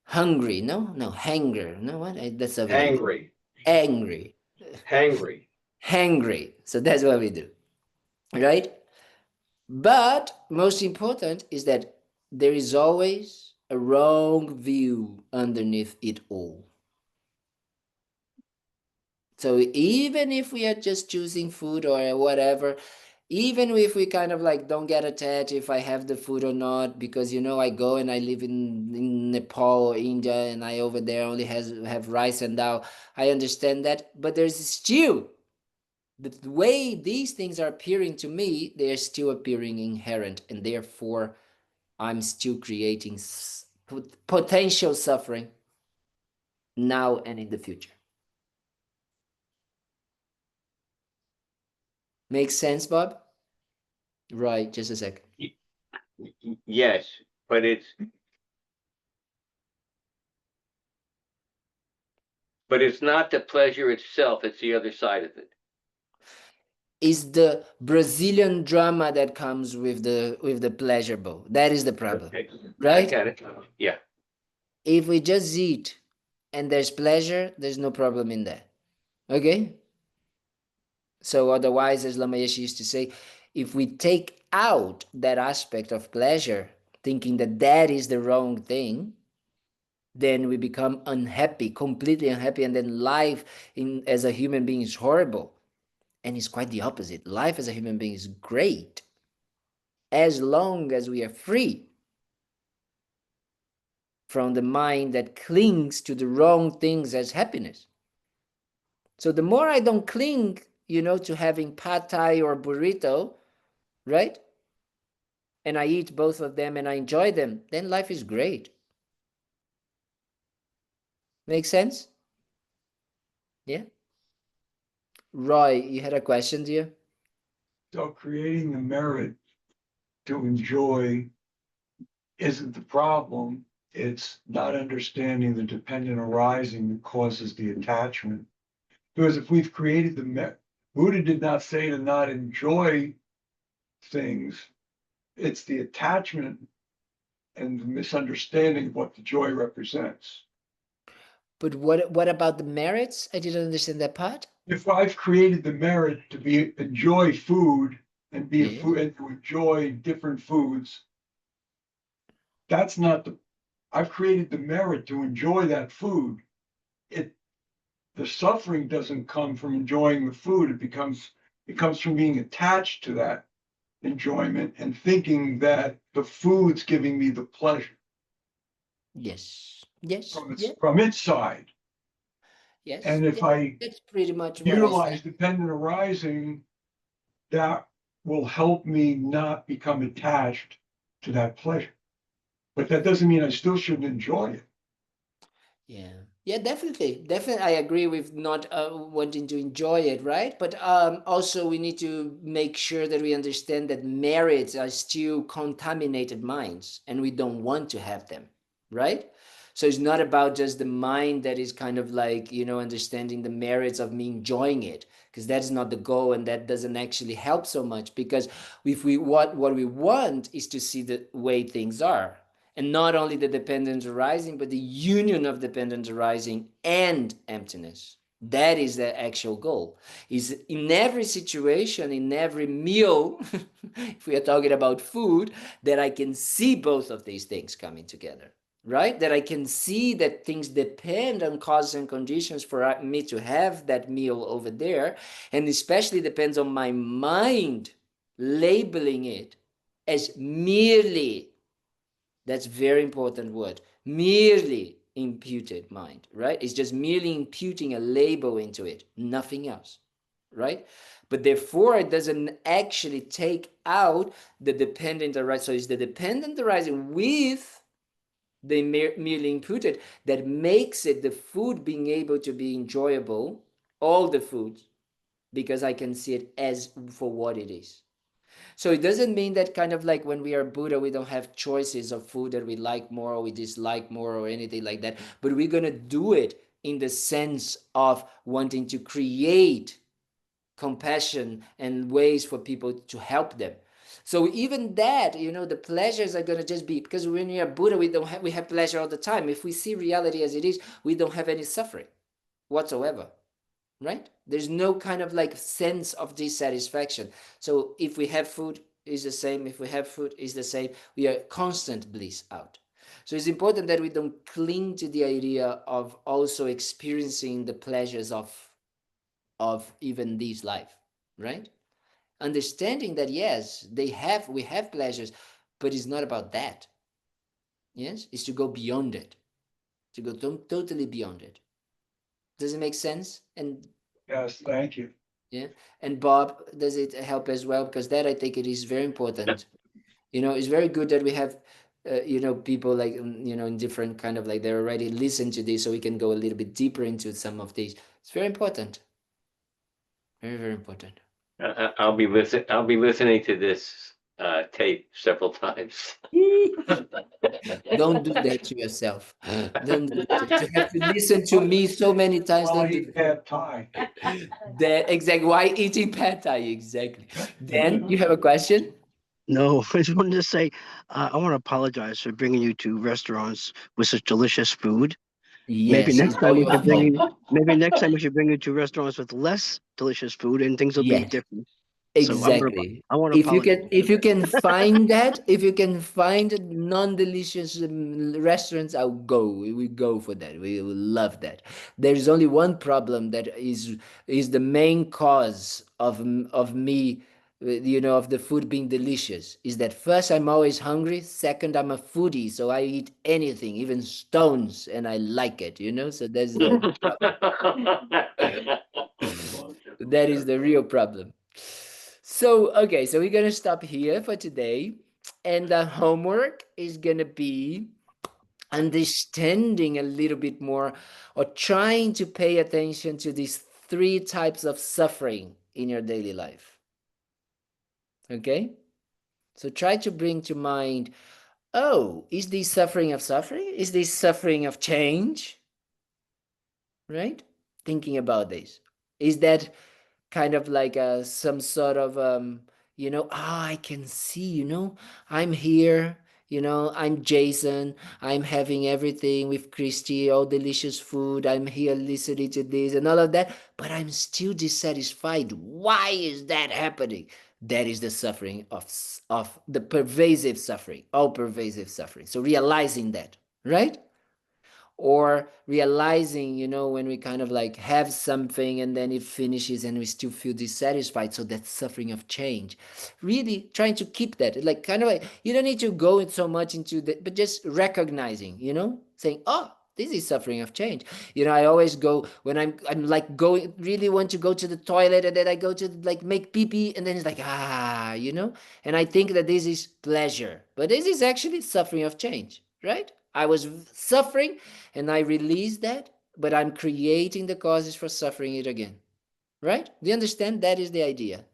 Hungry, no, hanger, no, what? That's a Angry, angry, hangry. hangry. So that's what we do, right? But most important is that there is always a wrong view underneath it all. So even if we are just choosing food or whatever, even if we kind of like don't get attached if I have the food or not, because you know I go and I live in Nepal or India and I over there only have rice and dal. I understand that, but there's still the way these things are appearing to me, they are still appearing inherent, and therefore I'm still creating potential suffering now and in the future. Makes sense, Bob? Right, just a second. Yes, but it's not the pleasure itself, it's the other side of it. Is the Brazilian drama that comes with the pleasure bowl. That is the problem, Okay. right? I got it. Yeah. If we just eat and there's pleasure, there's no problem in that. Okay? So otherwise, as Lama Yeshe used to say, if we take out that aspect of pleasure, thinking that that is the wrong thing, then we become unhappy, completely unhappy, and then life as a human being is horrible. And it's quite the opposite. Life as a human being is great as long as we are free from the mind that clings to the wrong things as happiness. So the more I don't cling, to having pad thai or burrito, right? And I eat both of them and I enjoy them, then life is great. Make sense? Yeah? Roy, you had a question, dear? So creating the merit to enjoy isn't the problem. It's not understanding the dependent arising that causes the attachment. Because if we've created the merit, Buddha did not say to not enjoy things. It's the attachment and the misunderstanding of what the joy represents. But what about the merits? I didn't understand that part. If I've created the merit to enjoy food and be a Yes. food and to enjoy different foods, that's not I've created the merit to enjoy that food. The suffering doesn't come from enjoying the food. It comes from being attached to that enjoyment and thinking that the food's giving me the pleasure Yes. Yes. from Yeah. its side. Yes. And if Yeah. I That's pretty much what I utilize said. dependent arising, that will help me not become attached to that pleasure. But that doesn't mean I still shouldn't enjoy it. Yeah. Yeah, definitely. Definitely, I agree with not wanting to enjoy it, right? But also we need to make sure that we understand that merits are still contaminated minds and we don't want to have them, right? So it's not about just the mind that is kind of like, understanding the merits of me enjoying it, because that's not the goal and that doesn't actually help so much, because if we what we want is to see the way things are, and not only the dependent arising, but the union of dependent arising and emptiness. That is the actual goal. Is in every situation, in every meal, if we are talking about food, that I can see both of these things coming together, right? That I can see that things depend on causes and conditions for me to have that meal over there, and especially depends on my mind labeling it as merely, that's very important word, merely imputed mind, right? It's just merely imputing a label into it, nothing else, right? But therefore it doesn't actually take out the dependent arising. So it's the dependent arising with the merely imputed that makes it the food being able to be enjoyable, all the foods, because I can see it as for what it is. So it doesn't mean that kind of like when we are Buddha, we don't have choices of food that we like more or we dislike more or anything like that. But we're going to do it in the sense of wanting to create compassion and ways for people to help them. So even that, the pleasures are going to just be, because when we are Buddha, we have pleasure all the time. If we see reality as it is, we don't have any suffering whatsoever, right? There's no kind of like sense of dissatisfaction. So if we have food, is the same. If we have food, is the same. We are constant bliss out. So it's important that we don't cling to the idea of also experiencing the pleasures of even this life, right? Understanding that yes, we have pleasures, but it's not about that. Yes, it's to go beyond it, to go totally beyond it. Does it make sense? And Yes, thank you. yeah. And Bob, does it help as well? Because that I think it is very important. It's very good that we have, people like, in different kind of like, they're already listened to this, so we can go a little bit deeper into some of these. It's very important. Very, very important. I'll be listening to this tape several times. Don't do that to yourself. Don't do that. To have to listen to me so many times, While don't I do eat pad thai. that. Exactly. Why eating pad thai? Exactly. Dan, you have a question? No, I just wanted to say, I want to apologize for bringing you to restaurants with such delicious food. Maybe Yes, next it's all time we your should bring fault. you. Maybe next time we should bring you to restaurants with less delicious food, and things will be Yes. different. So Exactly. I want to If you apologize can, for if you that. can find that, if you can find non-delicious restaurants, I'll go. We go for that. We will love that. There is only one problem that is the main cause of me, of the food being delicious. Is that first I'm always hungry. Second, I'm a foodie, so I eat anything, even stones, and I like it. So that's the that is the real problem. So, okay, so we're going to stop here for today. And the homework is going to be understanding a little bit more or trying to pay attention to these three types of suffering in your daily life. Okay? So try to bring to mind, oh, is this suffering of suffering? Is this suffering of change? Right? Thinking about this. Is that kind of like some sort of I can see, I'm here, I'm Jason. I'm having everything with Christy, all delicious food. I'm here listening to this and all of that, but I'm still dissatisfied. Why is that happening? That is the suffering of the pervasive suffering, all pervasive suffering. So realizing that, right? Or realizing, when we kind of like have something and then it finishes and we still feel dissatisfied. So that's suffering of change. Really trying to keep that, like kind of like, you don't need to go so much into that, but just recognizing, saying, oh, this is suffering of change. I always go when I'm like going, really want to go to the toilet, and then I go to like make pee pee, and then it's like, and I think that this is pleasure, but this is actually suffering of change, right? I was suffering and I release that, but I'm creating the causes for suffering it again. Right? Do you understand? That is the idea.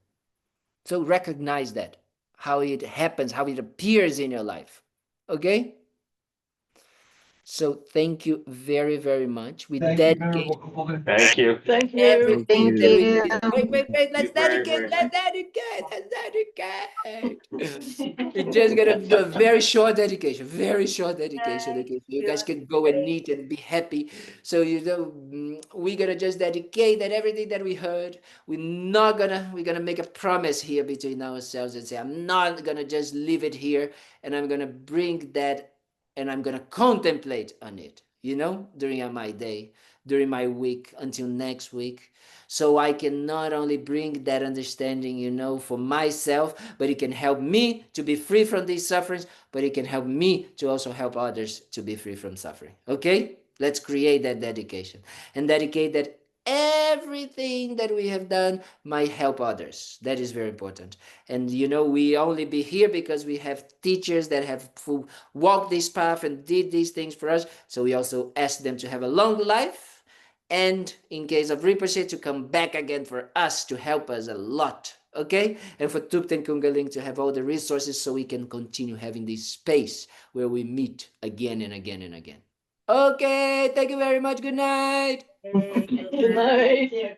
So recognize that, how it happens, how it appears in your life. Okay? So thank you very, very much. We Thank you, dedicate Venerable Kalden. Thank you. Thank you. Thank everything you. that we you. did. Wait, let's You're very, dedicate, very let's much. dedicate, let's dedicate. We're just gonna do a very short dedication, very short dedication. Okay, so you guys can go and eat and be happy. So we're gonna just dedicate that everything that we heard. We're gonna make a promise here between ourselves and say, I'm not gonna just leave it here, and I'm gonna bring that, and I'm gonna contemplate on it. During my day, during my week until next week, so I can not only bring that understanding, for myself, but it can help me to be free from these sufferings, but it can help me to also help others to be free from suffering. Okay? Let's create that dedication and dedicate that everything that we have done might help others. That is very important. And we only be here because we have teachers that have walked this path and did these things for us. So we also ask them to have a long life, and in case of Rinpoche, to come back again for us, to help us a lot. Okay? And for Thubten Kalden to have all the resources so we can continue having this space where we meet again and again and again. Okay, thank you very much. Good night. Good night.